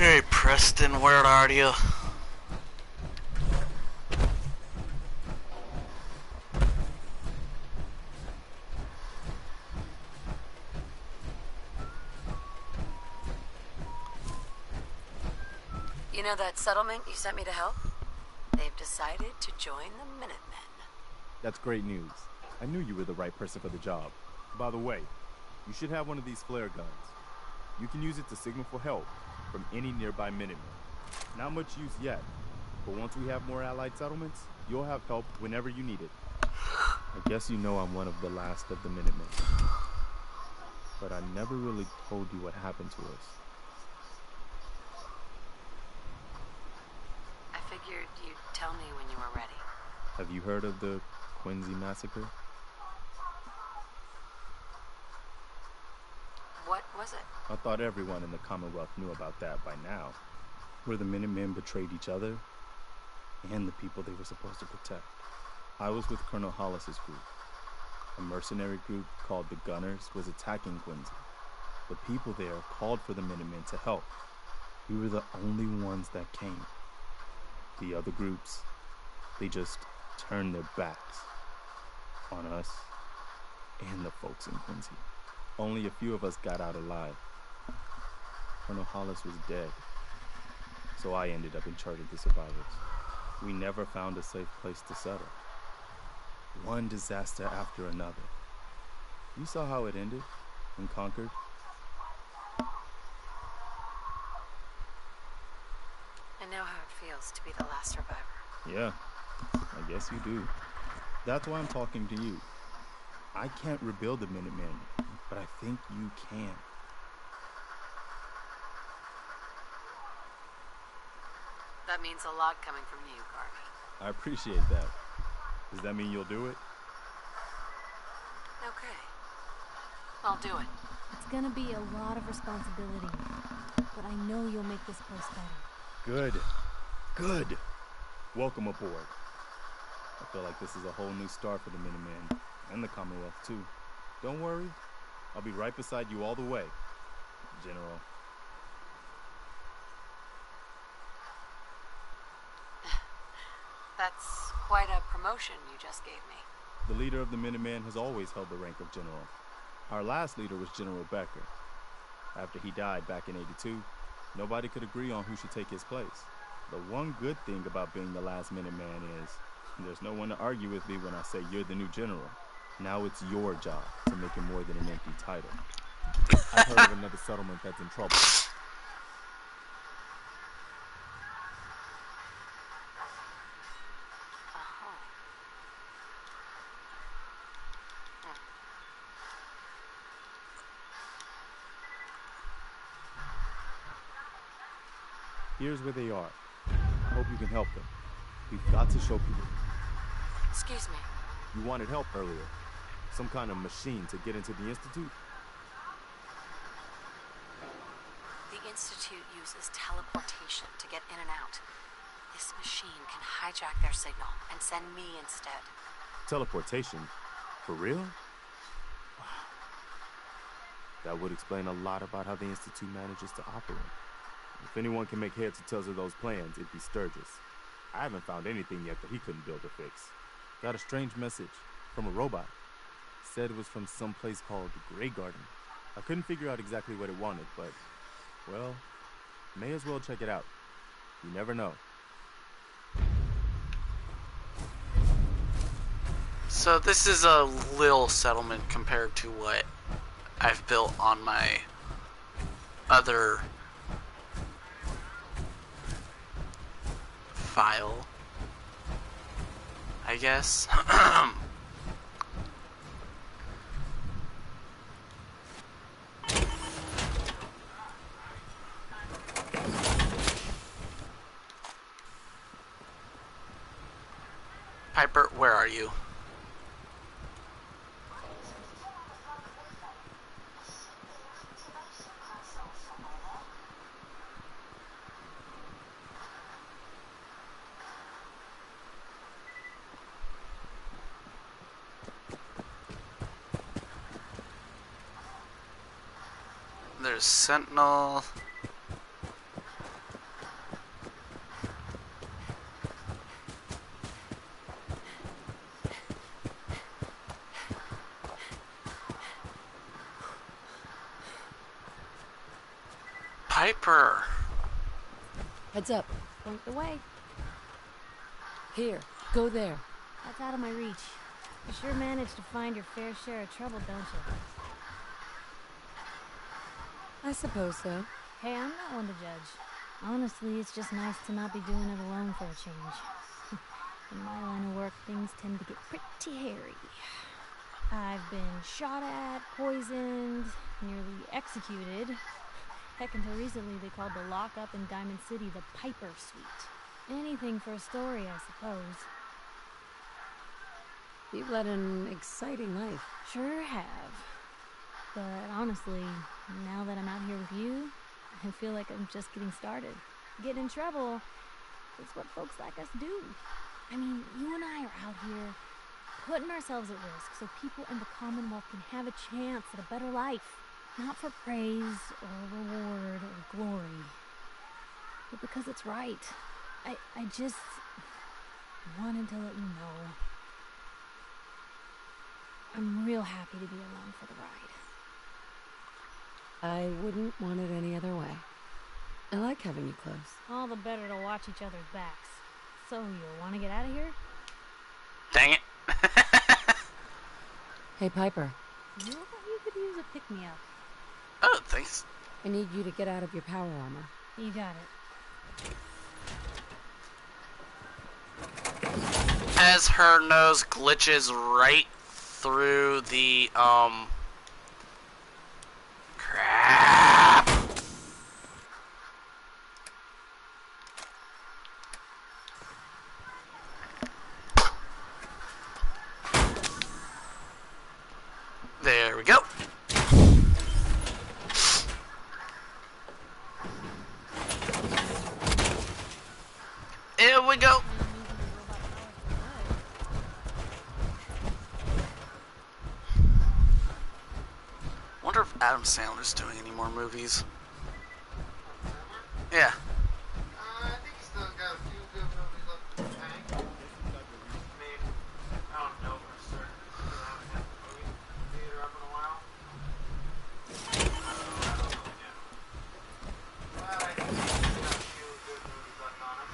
Okay, Preston, where are you? You know that settlement you sent me to help? They've decided to join the Minutemen. That's great news. I knew you were the right person for the job. By the way, you should have one of these flare guns. You can use it to signal for help from any nearby Minutemen. Not much use yet, but once we have more allied settlements, you'll have help whenever you need it. I guess you know I'm one of the last of the Minutemen. But I never really told you what happened to us. I figured you'd tell me when you were ready. Have you heard of the Quincy massacre? What was it? I thought everyone in the Commonwealth knew about that by now. Where the Minutemen betrayed each other and the people they were supposed to protect. I was with Colonel Hollis's group. A mercenary group called the Gunners was attacking Quincy. The people there called for the Minutemen to help. We were the only ones that came. The other groups, they just turned their backs on us and the folks in Quincy. Only a few of us got out alive. Colonel Hollis was dead, so I ended up in charge of the survivors. We never found a safe place to settle. One disaster after another. You saw how it ended in Concord? I know how it feels to be the last survivor. Yeah, I guess you do. That's why I'm talking to you. I can't rebuild the Minutemen, but I think you can. That means a lot coming from you, Garvey. I appreciate that. Does that mean you'll do it? Okay. I'll do it. It's gonna be a lot of responsibility, but I know you'll make this place better. Good. Good. Welcome aboard. I feel like this is a whole new start for the Minutemen, and the Commonwealth too. Don't worry, I'll be right beside you all the way, General. That's quite a promotion you just gave me. The leader of the Minutemen has always held the rank of General. Our last leader was General Becker. After he died back in '82, nobody could agree on who should take his place. The one good thing about being the last Minuteman is there's no one to argue with me when I say you're the new general. Now it's your job to make it more than an empty title. I've heard of another settlement that's in trouble. Here's where they are. I hope you can help them. We've got to show people. Excuse me. You wanted help earlier. Some kind of machine to get into the Institute? The Institute uses teleportation to get in and out. This machine can hijack their signal and send me instead. Teleportation? For real? Wow. That would explain a lot about how the Institute manages to operate. If anyone can make heads or tails of those plans, it'd be Sturgis. I haven't found anything yet that he couldn't build or fix. Got a strange message from a robot. Said it was from some place called Grey Garden. I couldn't figure out exactly what it wanted, but, well, may as well check it out. You never know. So this is a little settlement compared to what I've built on my other file, I guess. Piper, where are you? There's Sentinel. Piper. Heads up. Point the way. Here, go there. That's out of my reach. You sure managed to find your fair share of trouble, don't you? I suppose so. Hey, I'm not one to judge. Honestly, it's just nice to not be doing it alone for a change. In my line of work, things tend to get pretty hairy. I've been shot at, poisoned, nearly executed. Heck, until recently they called the lockup in Diamond City the Piper Suite. Anything for a story, I suppose. You've led an exciting life. Sure have. But honestly, now that I'm out here with you, I feel like I'm just getting started. Getting in trouble is what folks like us do. I mean, you and I are out here putting ourselves at risk so people in the Commonwealth can have a chance at a better life. Not for praise or reward or glory, but because it's right. I just wanted to let you know I'm real happy to be along for the ride. I wouldn't want it any other way. I like having you close. All the better to watch each other's backs. So, you'll want to get out of here? Dang it. Hey, Piper. You look like you could use a pick-me-up. Oh, thanks. I need you to get out of your power armor. You got it. As her nose glitches right through the, crap. There we go. Here we go. Wonder if Adam Sandler's doing any more movies. Yeah. I think he's still got a few good movies left in the tank. I mean, I don't know for certain because I haven't had the movie theater up in a while. I don't know yet. But I think he's got a few good movies left on him.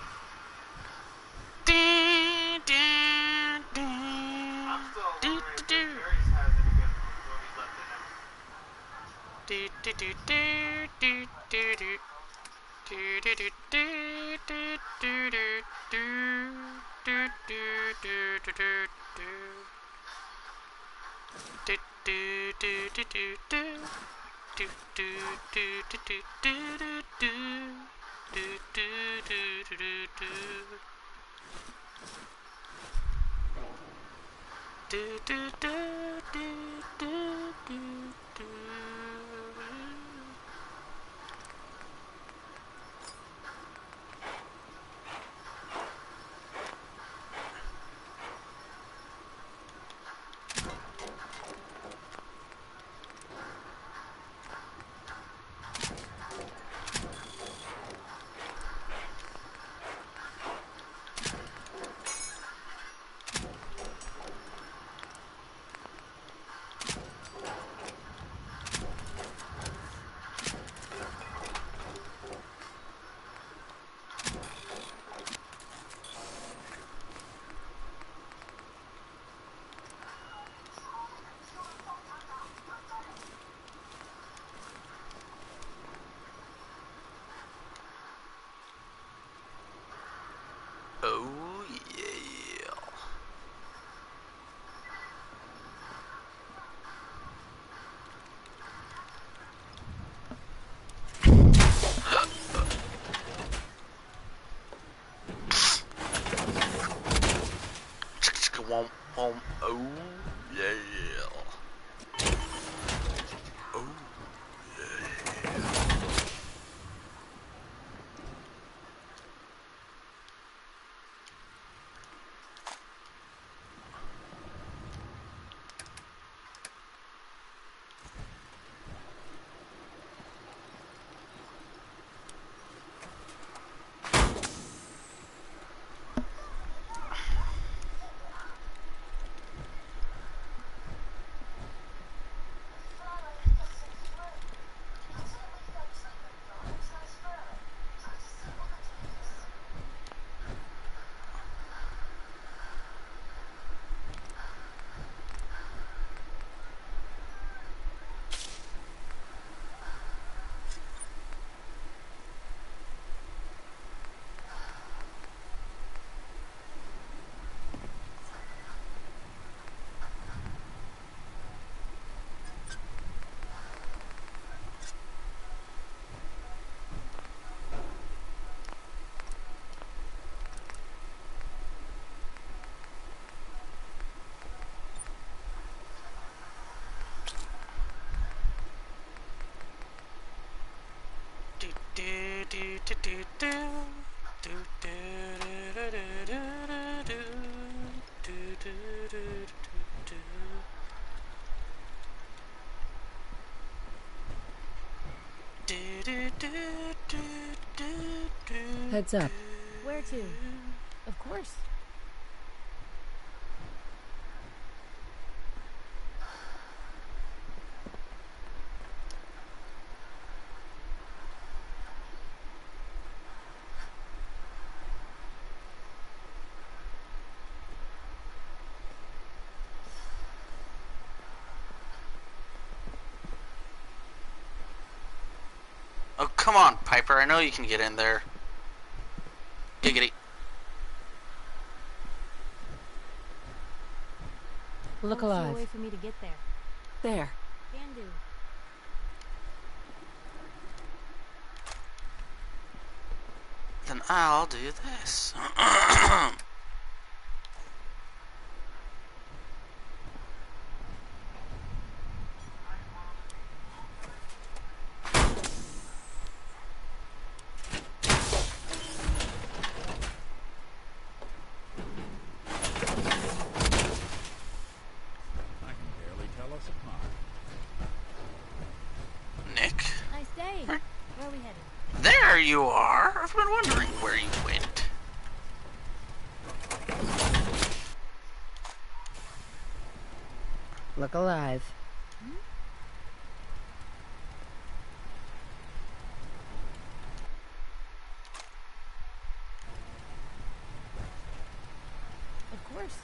I'm still wondering if Jerry's has any good movies left in him. Do do do do do do. Do do do do do do do. Oh yeah. Womp womp. Oh yeah. Oh yeah. Do do do do do do. Do do do do do do do. Do do do do do. Do do do do do do. Heads up. Where to? Of course. Oh, come on, Piper. I know you can get in there. Giggity. Look Won't see a alive. way for me to get there. There. Can do. Then I'll do this. I can barely tell us apart. Nick? Nice day. Where are we headed? There you are. I've been wondering where you went. Look alive. Of course.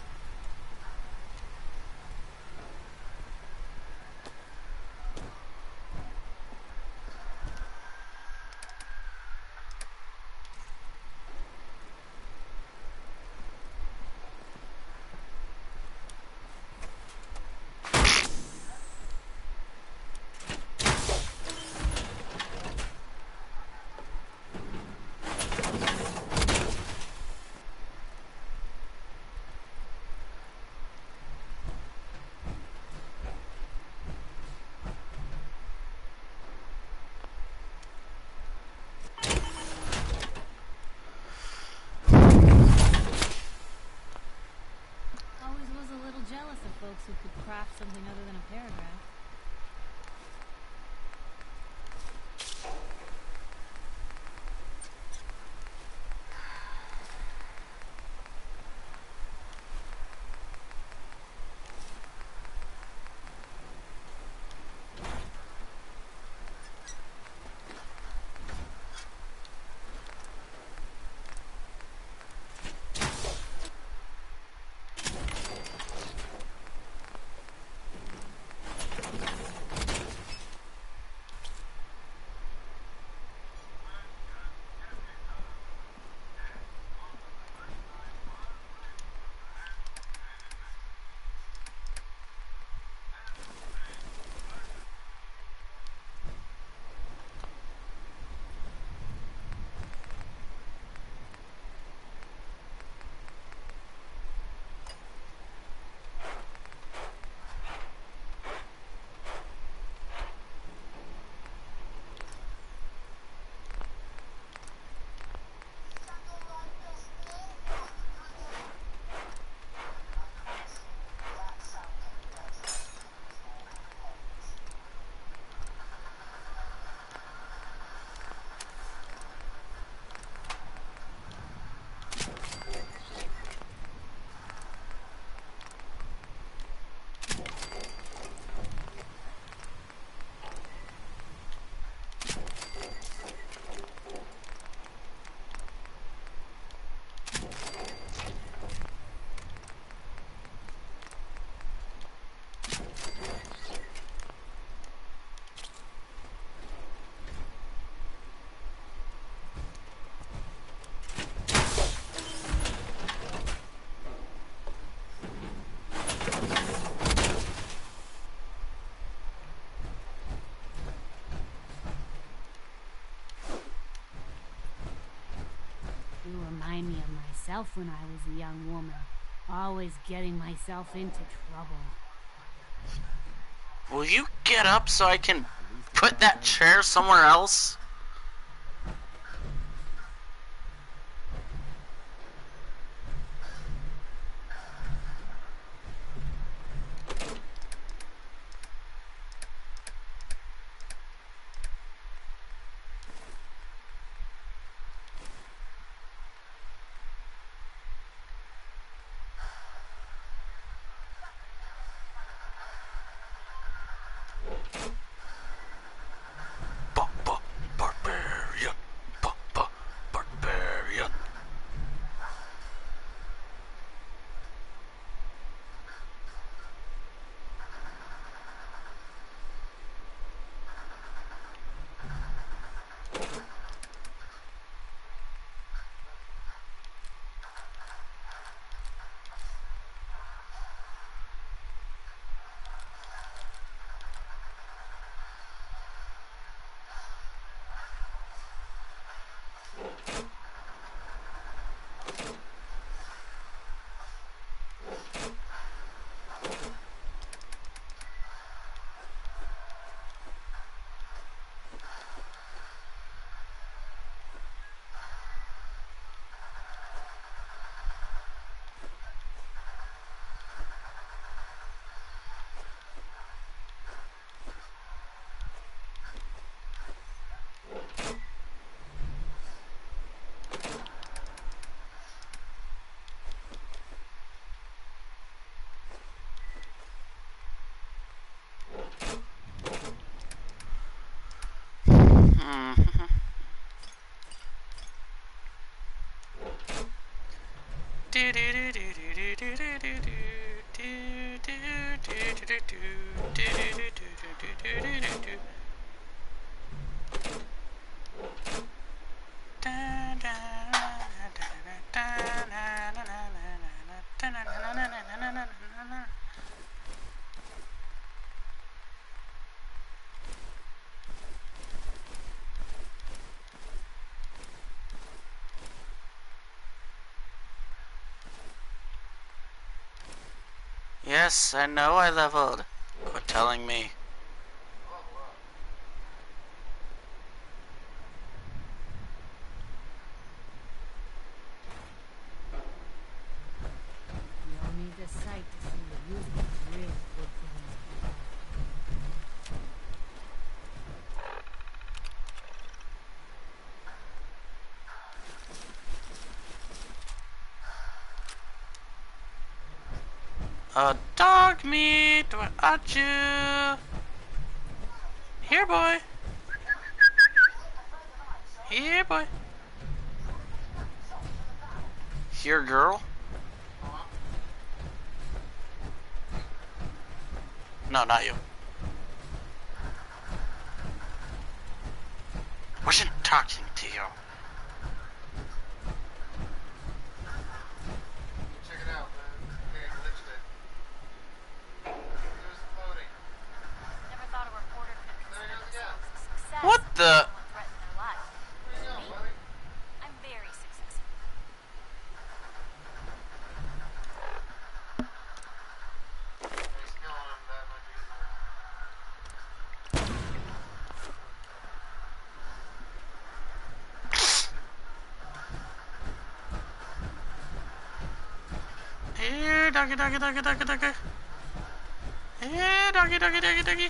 myself when I was a young woman. Always getting myself into trouble. Will you get up so I can put that chair somewhere else? Barbarian. Barbarian. Yes, I know I leveled. Quit telling me. You don't need the sight to see that using is really good for Dog meat, where are you? Here, boy. Here, boy. Here, girl. No, not you. Wasn't talking to you. Check it out, man. Okay, I glitched it. There's the loading. Never thought a reporter could There it consider goes again. themselves a success. What the? Someone threatened their life. Where you going, buddy? I'm very successful. Makes killing him that much easier. Here, doggy, doggy, doggy, doggy, doggy. Here, doggy, doggy, doggy, doggy.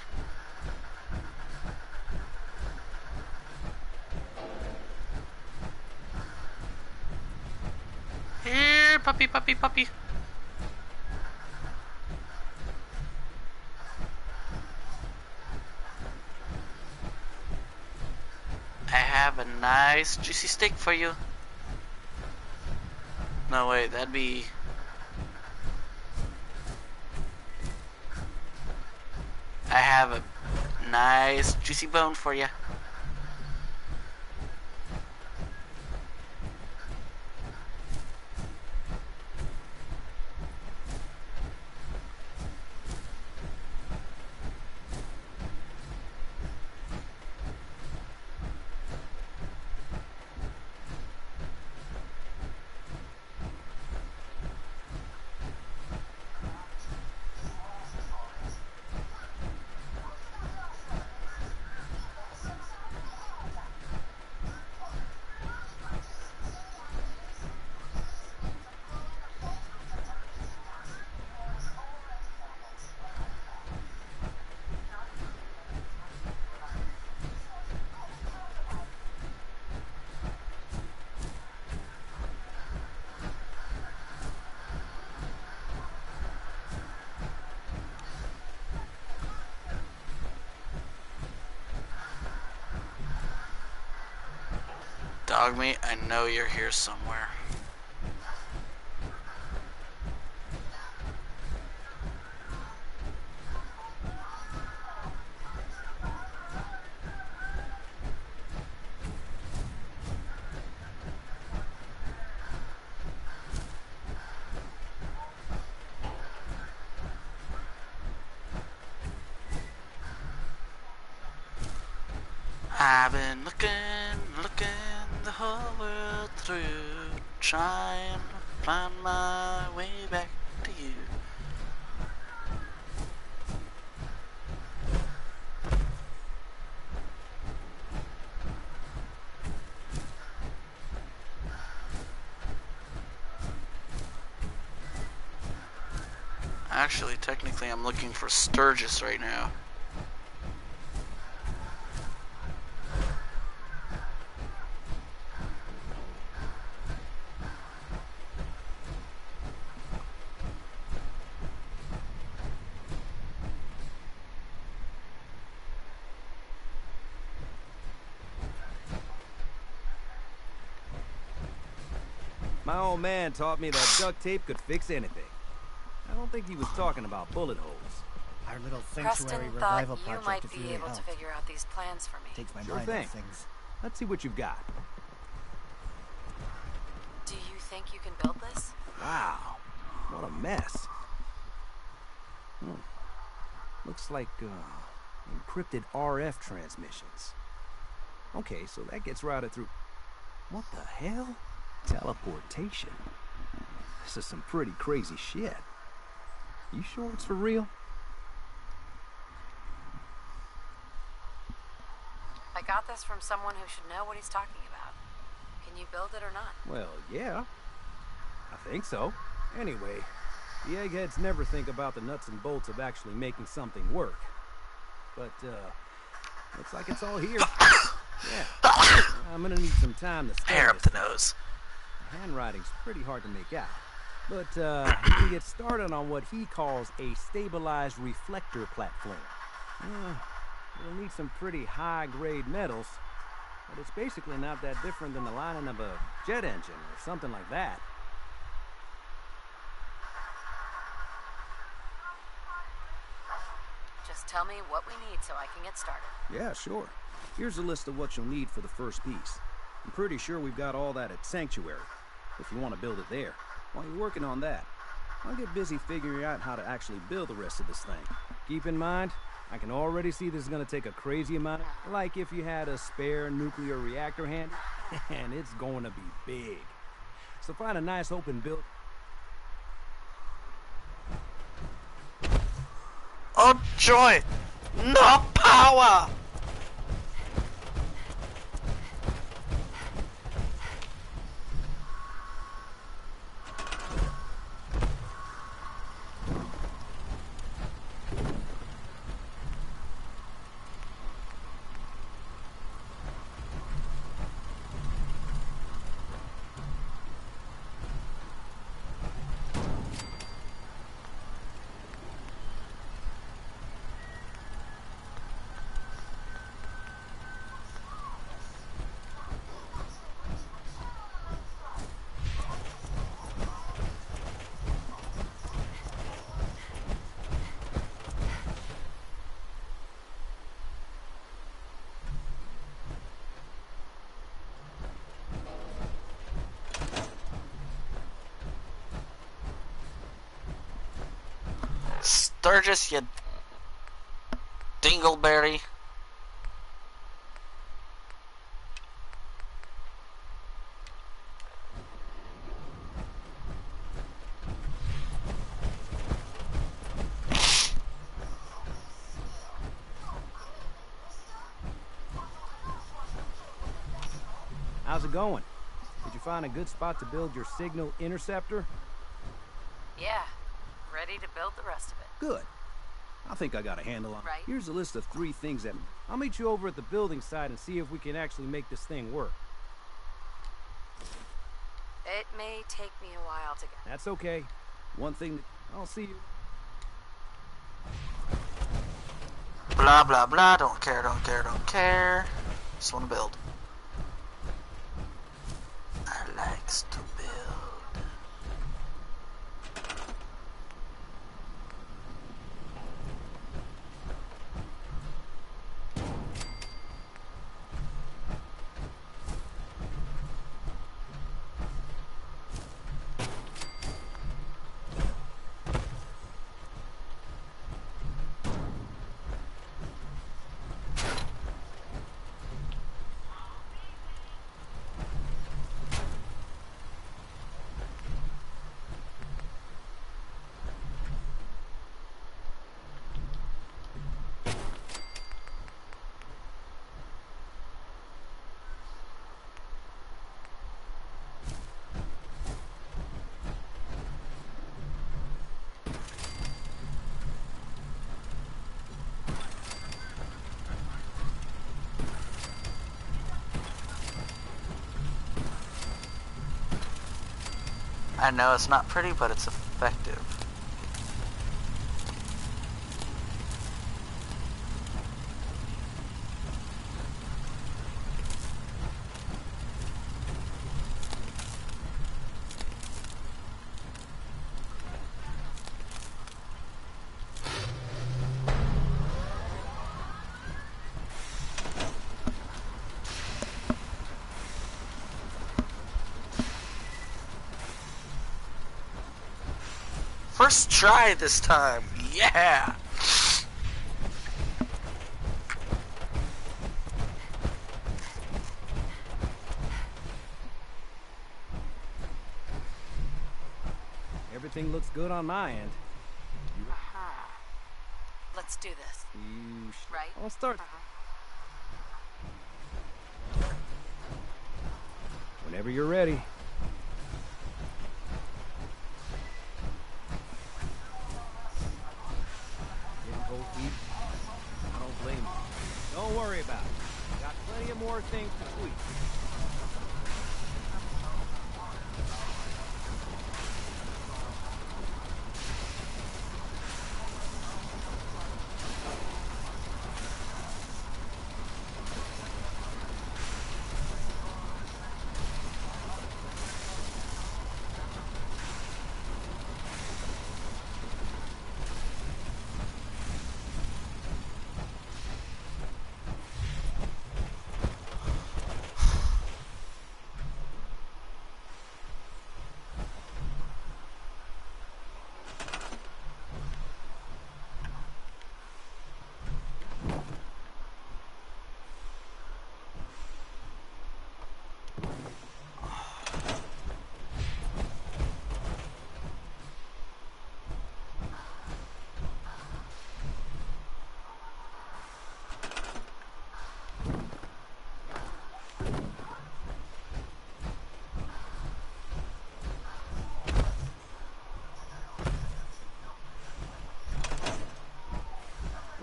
Here, puppy, puppy, puppy. I have a nice juicy steak for you. No, wait, that'd be... I have a nice juicy bone for you. Dog meat, I know you're here somewhere. I've been looking the whole world through, trying to find my way back to you. Actually, technically, I'm looking for Sturgis right now. My old man taught me that duct tape could fix anything. I don't think he was talking about bullet holes. Our little Preston sanctuary thought revival you project might is be really able to helped. figure out these plans for me. Takes my Sure mind thing. off things. Let's see what you've got. Do you think you can build this? Wow, what a mess. Looks like encrypted RF transmissions. Okay, so that gets routed through... What the hell? Teleportation. This is some pretty crazy shit. You sure it's for real? I got this from someone who should know what he's talking about. Can you build it or not? Well, yeah. I think so. Anyway, the eggheads never think about the nuts and bolts of actually making something work. But, looks like it's all here. Yeah. I'm gonna need some time to study Hair up this the nose. The handwriting's pretty hard to make out. But, he can get started on what he calls a stabilized reflector platform. You'll need some pretty high-grade metals, but it's basically not that different than the lining of a jet engine or something like that. Just tell me what we need so I can get started. Yeah, sure. Here's a list of what you'll need for the first piece. I'm pretty sure we've got all that at Sanctuary, if you want to build it there. While you're working on that, I'll get busy figuring out how to actually build the rest of this thing. Keep in mind, I can already see this is going to take a crazy amount of... Like if you had a spare nuclear reactor handy, and it's going to be big. So find a nice open build... Oh joy! No power! Sturgis, you dingleberry. How's it going? Did you find a good spot to build your signal interceptor? Yeah, ready to build the rest of it. Good. I think I got a handle on it. Right. Here's a list of 3 things that... I'll meet you over at the building site and see if we can actually make this thing work. It may take me a while to get. That's okay. One thing... I'll see you. Blah blah blah, don't care, don't care, don't care. Just wanna build. wants to build. I know it's not pretty, but it's effective. First try this time, yeah! Everything looks good on my end. Let's do this. Right? I'll start. Whenever you're ready. Getting cold feet? I don't blame you. Don't worry about it. Got plenty of more things to tweak.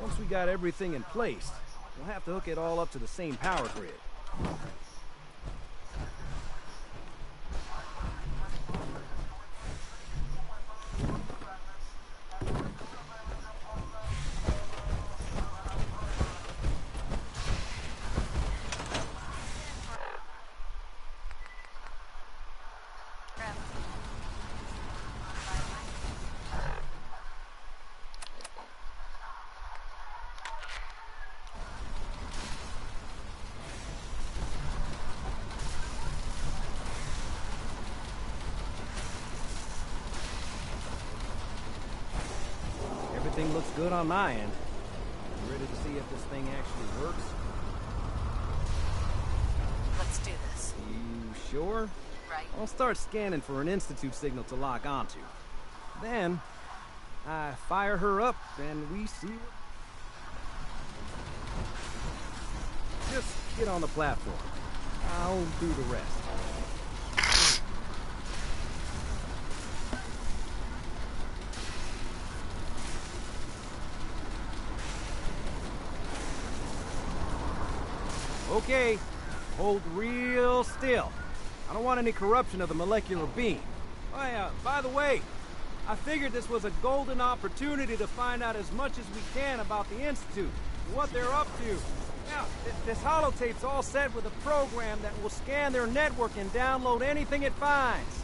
Once we got everything in place, we'll have to hook it all up to the same power grid. Everything looks good on my end. You ready to see if this thing actually works? Let's do this. You sure? Right. I'll start scanning for an Institute signal to lock onto. Then, I fire her up and we see it. Just get on the platform. I'll do the rest. Okay, hold real still. I don't want any corruption of the molecular beam. Oh yeah, by the way, I figured this was a golden opportunity to find out as much as we can about the Institute, and what they're up to. Now, this holotape's all set with a program that will scan their network and download anything it finds.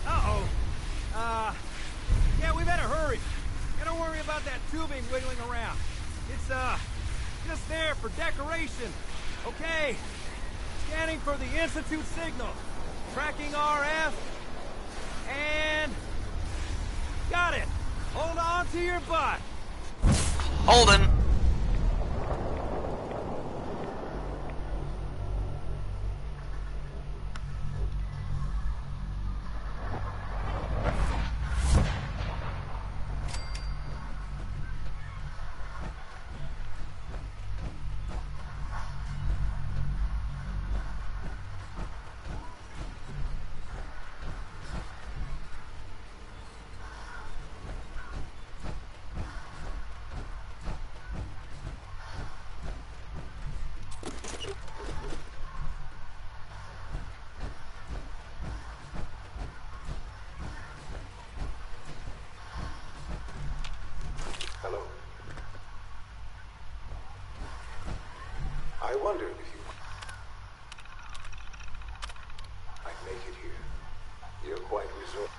Uh-oh. Yeah, we better hurry. And don't worry about that tubing wiggling around. It's, just there for decoration. Okay. Scanning for the Institute signal. Tracking RF. And... got it. Hold on to your butt. Holden. Hello. I wondered if you might make it here. You're quite resourceful.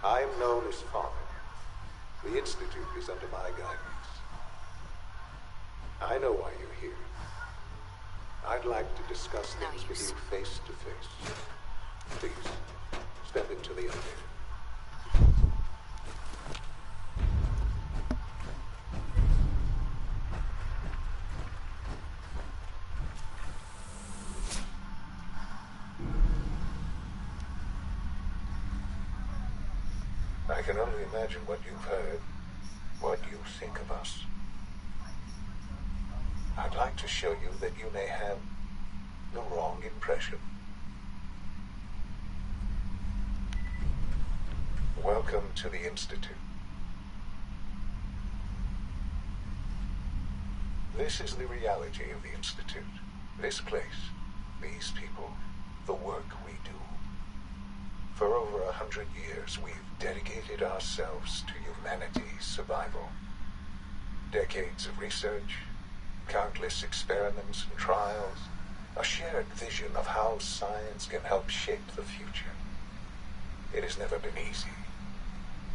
I am known as Father. The Institute is under my guidance. I know why you're here. I'd like to discuss things with you face to face. Please, step into the elevator. I can only imagine what you've heard, what you think of us. I'd like to show you that you may have the wrong impression. Welcome to the Institute. This is the reality of the Institute. This place, these people, the work we do. For over 100 years, we've dedicated ourselves to humanity's survival. Decades of research, countless experiments and trials, a shared vision of how science can help shape the future. It has never been easy,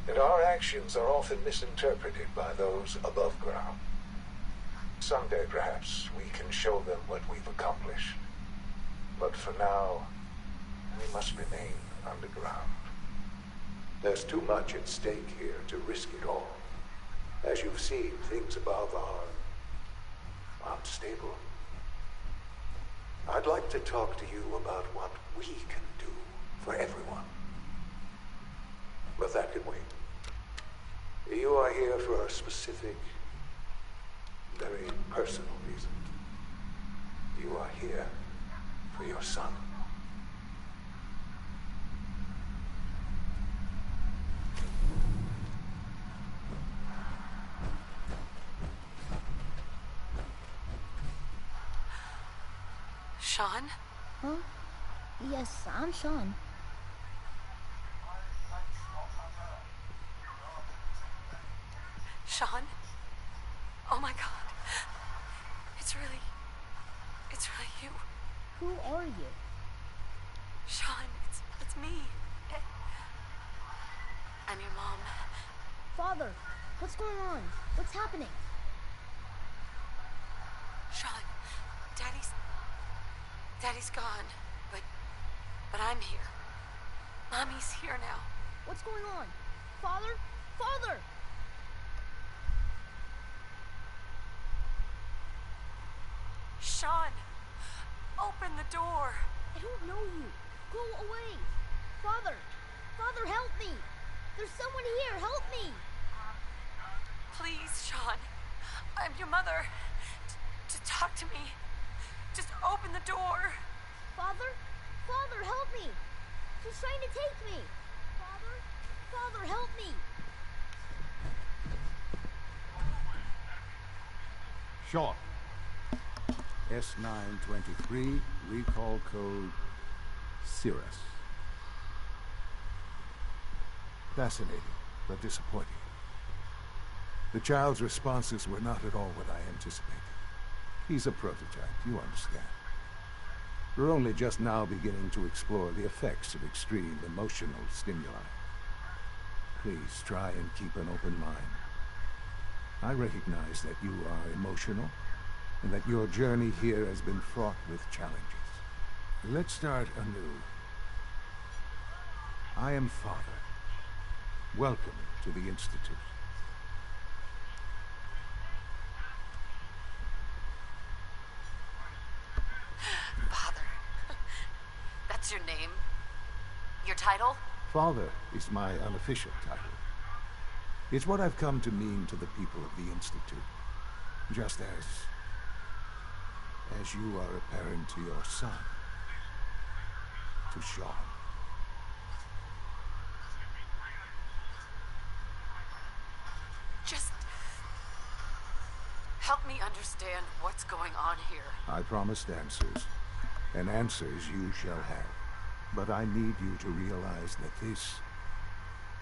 and our actions are often misinterpreted by those above ground. Someday, perhaps, we can show them what we've accomplished. But for now, we must remain underground. There's too much at stake here to risk it all. As you've seen, things above are unstable. I'd like to talk to you about what we can do for everyone. But that can wait. You are here for a specific, very personal reason. You are here for your son. Sean? Huh? Yes, I'm Sean. Sean? Oh my god. It's really you. Who are you? Sean, it's me. I'm your mom. Father, what's going on? What's happening? Sean, Daddy's gone, but I'm here. Mommy's here now. What's going on? Father? Father! Sean, open the door. I don't know you. Go away. Father! Father, help me! There's someone here. Help me! Please, Sean. I'm your mother. To talk to me. Just open the door. Father? Father, help me! She's trying to take me! Father? Father, help me! Sean. S923, recall code Cirrus. Fascinating, but disappointing. The child's responses were not at all what I anticipated. He's a prototype, you understand. We're only just now beginning to explore the effects of extreme emotional stimuli. Please try and keep an open mind. I recognize that you are emotional, and that your journey here has been fraught with challenges. Let's start anew. I am Father. Welcome to the Institute. Father. That's your name? Your title? Father is my unofficial title. It's what I've come to mean to the people of the Institute. Just as you are a parent to your son. To Sean. Just help me understand what's going on here. I promised answers, and answers you shall have. But I need you to realize that this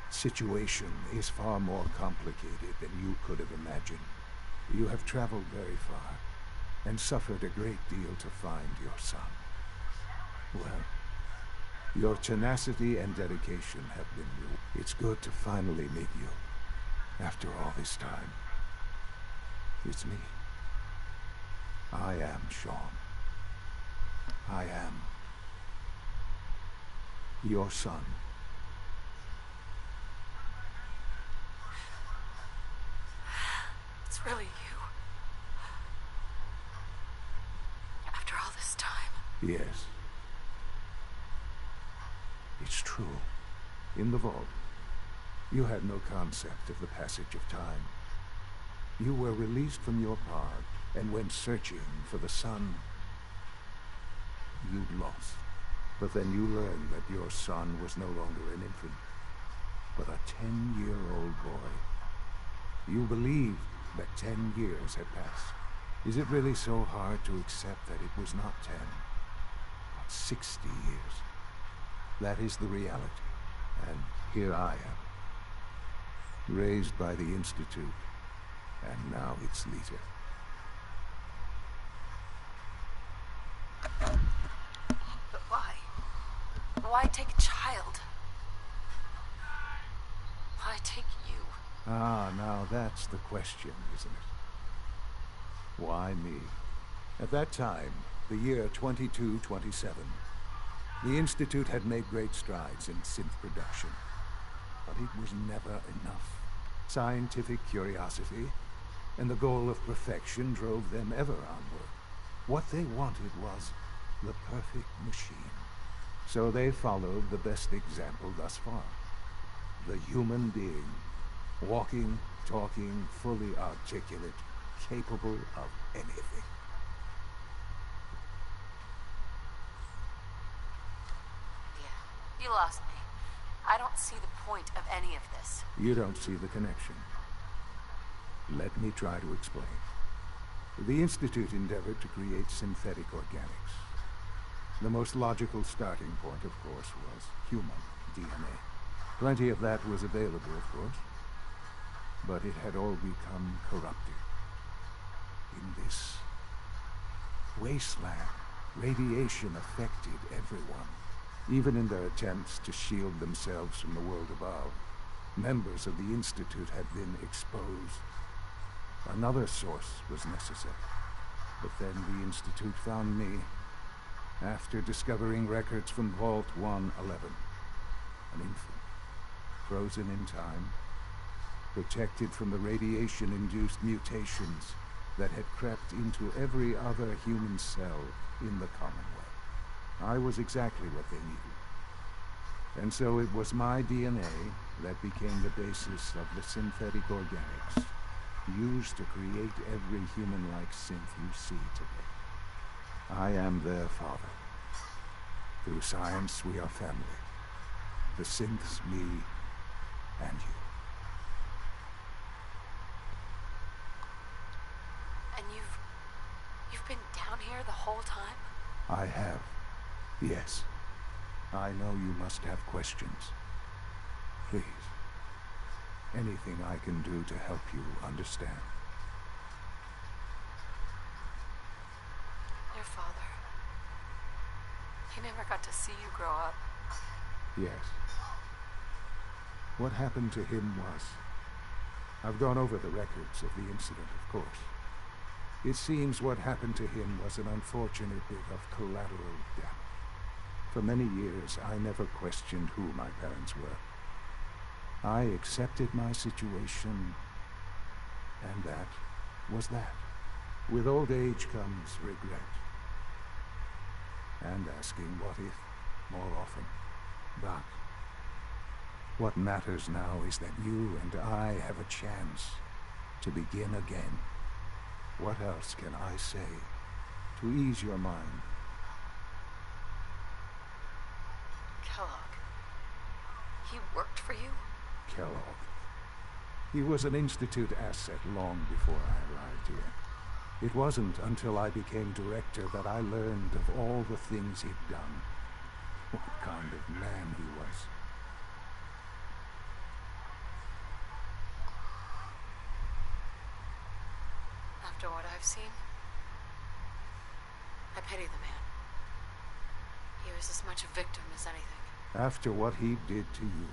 situation is far more complicated than you could have imagined. You have traveled very far, and suffered a great deal to find your son. Well, your tenacity and dedication have been rewarded. It's good to finally meet you, after all this time. It's me. I am Sean. I am your son. It's really you. After all this time. Yes. It's true. In the vault, you had no concept of the passage of time. You were released from your pod and went searching for the son you'd lost. But then you learned that your son was no longer an infant, but a 10-year-old boy. You believed that 10 years had passed. Is it really so hard to accept that it was not 10, but 60 years? That is the reality, and here I am, raised by the Institute, and now its leader. But why? Why take a child? Why take you? Ah, now that's the question, isn't it? Why me? At that time, the year 2227, the Institute had made great strides in synth production. But it was never enough. Scientific curiosity and the goal of perfection drove them ever onward. What they wanted was the perfect machine. So they followed the best example thus far. The human being. Walking, talking, fully articulate, capable of anything. Yeah, you lost me. I don't see the point of any of this. You don't see the connection. Let me try to explain. The Institute endeavored to create synthetic organics. The most logical starting point, of course, was human DNA. Plenty of that was available, of course. But it had all become corrupted. In this wasteland, radiation affected everyone. Even in their attempts to shield themselves from the world above, members of the Institute had been exposed. Another source was necessary. But then the Institute found me after discovering records from Vault 111. An infant, frozen in time, protected from the radiation-induced mutations that had crept into every other human cell in the Commonwealth. I was exactly what they needed. And so it was my DNA that became the basis of the synthetic organics used to create every human-like synth you see today. I am their father. Through science, we are family. The synths, me, and you. And you've been down here the whole time? I have. Yes. I know you must have questions. Please. Anything I can do to help you understand. Your father. He never got to see you grow up. Yes. What happened to him was... I've gone over the records of the incident, of course. It seems what happened to him was an unfortunate bit of collateral damage. For many years, I never questioned who my parents were. I accepted my situation, and that was that. With old age comes regret. And asking what if more often. But what matters now is that you and I have a chance to begin again. What else can I say to ease your mind? Kellogg. He worked for you? Kellogg. He was an Institute asset long before I arrived here. It wasn't until I became director that I learned of all the things he'd done. What kind of man he was. After what I've seen, I pity the man. He was as much a victim as anything. After what he did to you,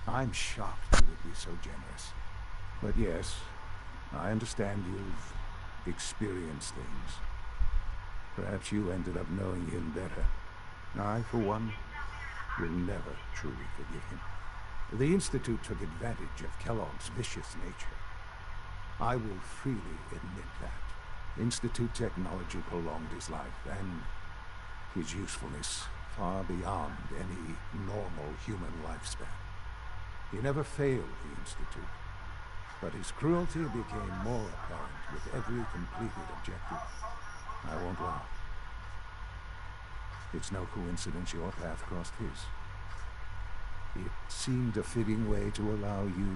I'm shocked you would be so generous. But yes, I understand you've experienced things. Perhaps you ended up knowing him better. I, for one, will never truly forgive him. The Institute took advantage of Kellogg's vicious nature. I will freely admit that. Institute technology prolonged his life, and his usefulness far beyond any normal human lifespan. He never failed the Institute, but his cruelty became more apparent with every completed objective. I won't lie. It's no coincidence your path crossed his. It seemed a fitting way to allow you,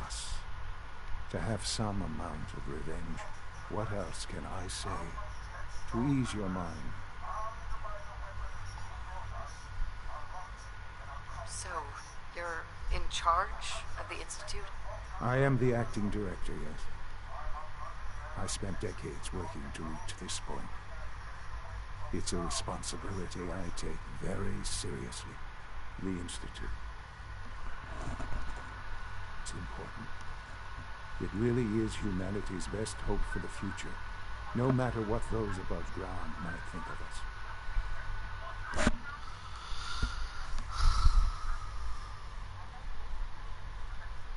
us, to have some amount of revenge. What else can I say to ease your mind? So, you're in charge of the Institute? I am the acting director, yes. I spent decades working to reach this point. It's a responsibility I take very seriously. The Institute. It's important. It really is humanity's best hope for the future, no matter what those above ground might think of us.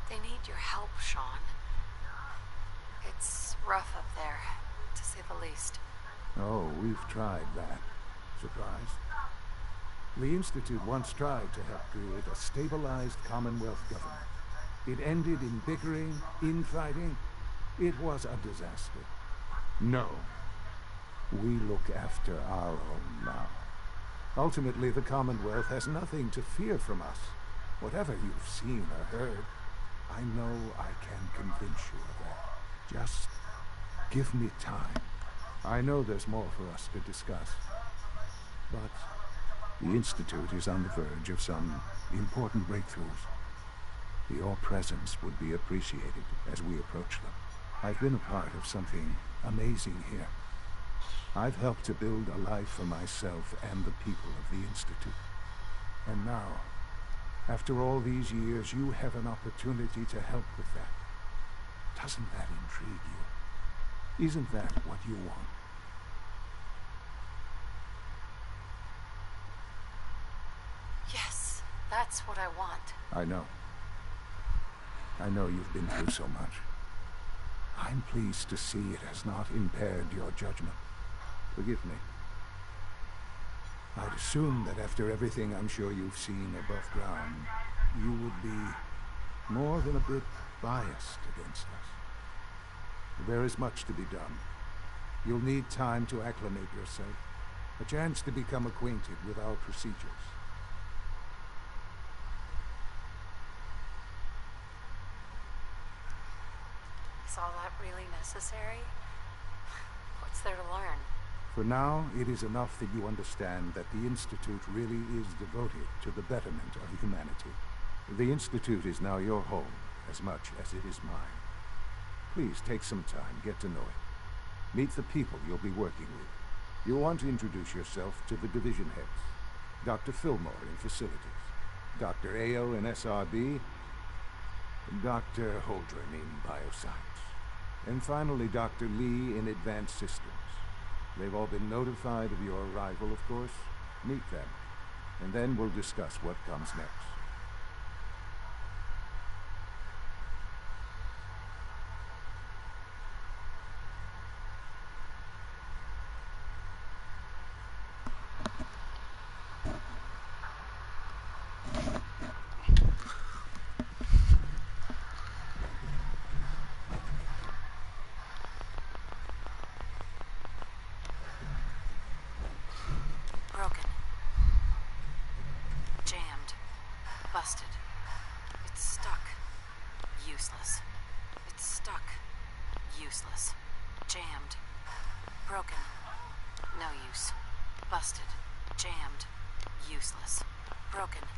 They need your help, Sean. It's rough up there, to say the least. Oh, we've tried that. Surprised? The Institute once tried to help create a stabilized Commonwealth government. It ended in bickering, infighting. It was a disaster. No. We look after our own now. Ultimately, the Commonwealth has nothing to fear from us. Whatever you've seen or heard, I know I can convince you of that. Just give me time. I know there's more for us to discuss. But the Institute is on the verge of some important breakthroughs. Your presence would be appreciated as we approach them. I've been a part of something amazing here. I've helped to build a life for myself and the people of the Institute. And now, after all these years, you have an opportunity to help with that. Doesn't that intrigue you? Isn't that what you want? Yes, that's what I want. I know. I know you've been through so much. I'm pleased to see it has not impaired your judgment. Forgive me. I'd assume that after everything I'm sure you've seen above ground, you would be more than a bit biased against us. There is much to be done. You'll need time to acclimate yourself, a chance to become acquainted with our procedures. necessary? What's there to learn? For now, it is enough that you understand that the Institute really is devoted to the betterment of humanity. The Institute is now your home, as much as it is mine. Please take some time, get to know it. Meet the people you'll be working with. You'll want to introduce yourself to the division heads. Dr. Fillmore in facilities, Dr. Ayo in SRB, and Dr. Holdren in bioscience. And finally, Dr. Lee in advanced systems. They've all been notified of your arrival, of course. Meet them, and then we'll discuss what comes next. Broken. Jammed. Busted. It's stuck. Useless. It's stuck. Useless. Jammed. Broken. No use. Busted. Jammed. Useless. Broken.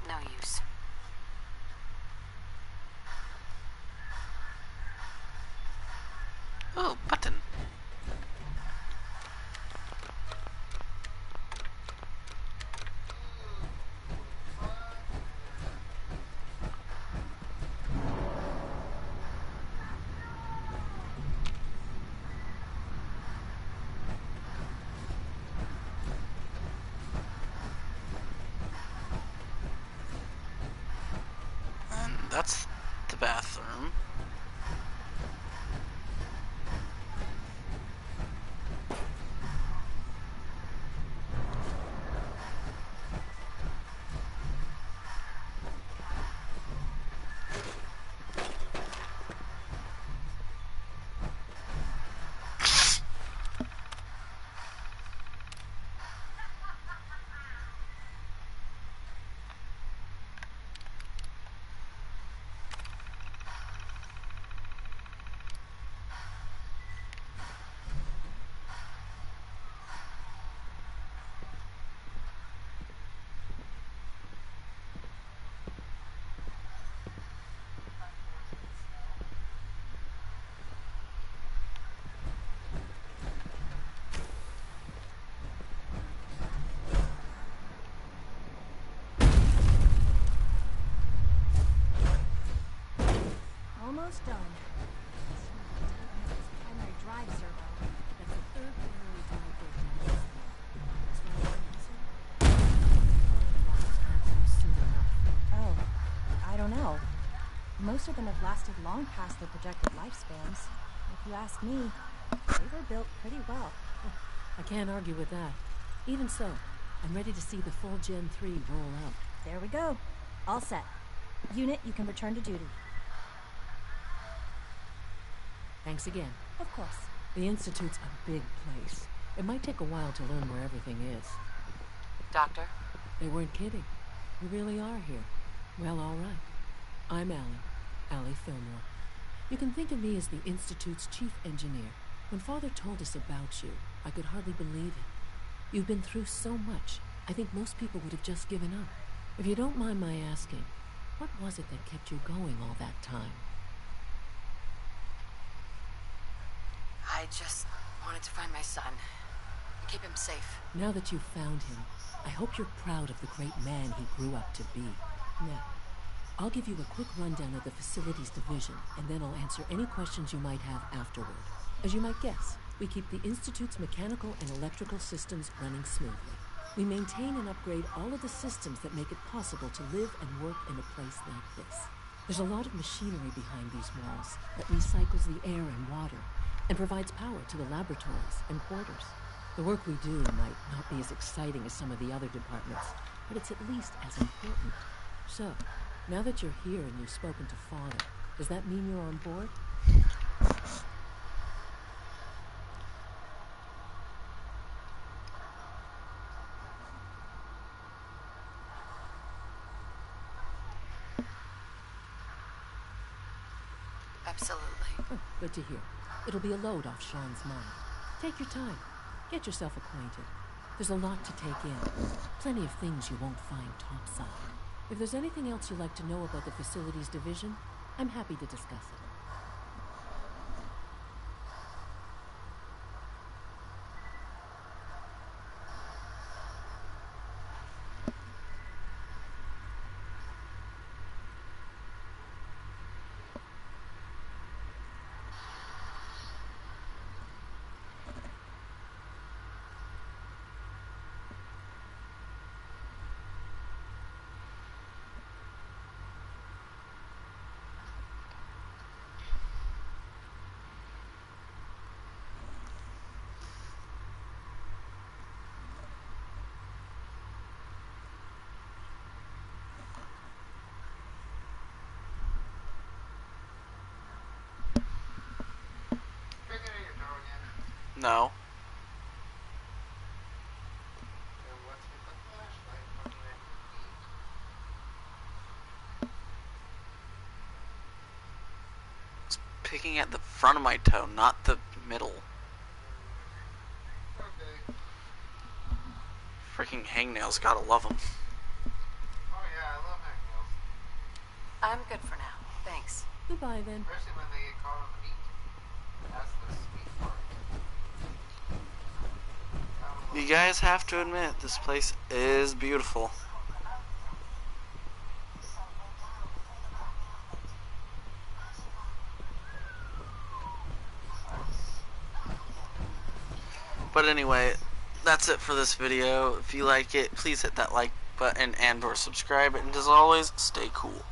No use. Oh, button. And that's the bathroom. Almost done. Primary drive servo. That's the third primary drive breakdown. Soon enough. Oh, I don't know. Most of them have lasted long past their projected lifespans. If you ask me, they were built pretty well. I can't argue with that. Even so, I'm ready to see the full Gen 3 roll out. There we go. All set. Unit, you can return to duty. Thanks again. Of course. The Institute's a big place. It might take a while to learn where everything is. Doctor? They weren't kidding. We really are here. Well, all right. I'm Allie Fillmore. You can think of me as the Institute's chief engineer. When Father told us about you, I could hardly believe it. You've been through so much, I think most people would have just given up. If you don't mind my asking, what was it that kept you going all that time? I just wanted to find my son and keep him safe. Now that you've found him, I hope you're proud of the great man he grew up to be. Now, I'll give you a quick rundown of the facilities division, and then I'll answer any questions you might have afterward. As you might guess, we keep the Institute's mechanical and electrical systems running smoothly. We maintain and upgrade all of the systems that make it possible to live and work in a place like this. There's a lot of machinery behind these walls that recycles the air and water and provides power to the laboratories and quarters. The work we do might not be as exciting as some of the other departments, but it's at least as important. So, now that you're here and you've spoken to Father, does that mean you're on board? Absolutely. Oh, good to hear. It'll be a load off Sean's mind. Take your time. Get yourself acquainted. There's a lot to take in. Plenty of things you won't find topside. If there's anything else you'd like to know about the facilities division, I'm happy to discuss it. No. It's picking at the front of my toe, not the middle. Freaking hangnails, gotta love them. Oh yeah, I love hangnails. I'm good for now. Thanks. Goodbye then. Especially when they get caught on the meat. That's the sweet part. You guys have to admit, this place is beautiful. But anyway, that's it for this video. If you like it, please hit that like button and or subscribe. And as always, stay cool.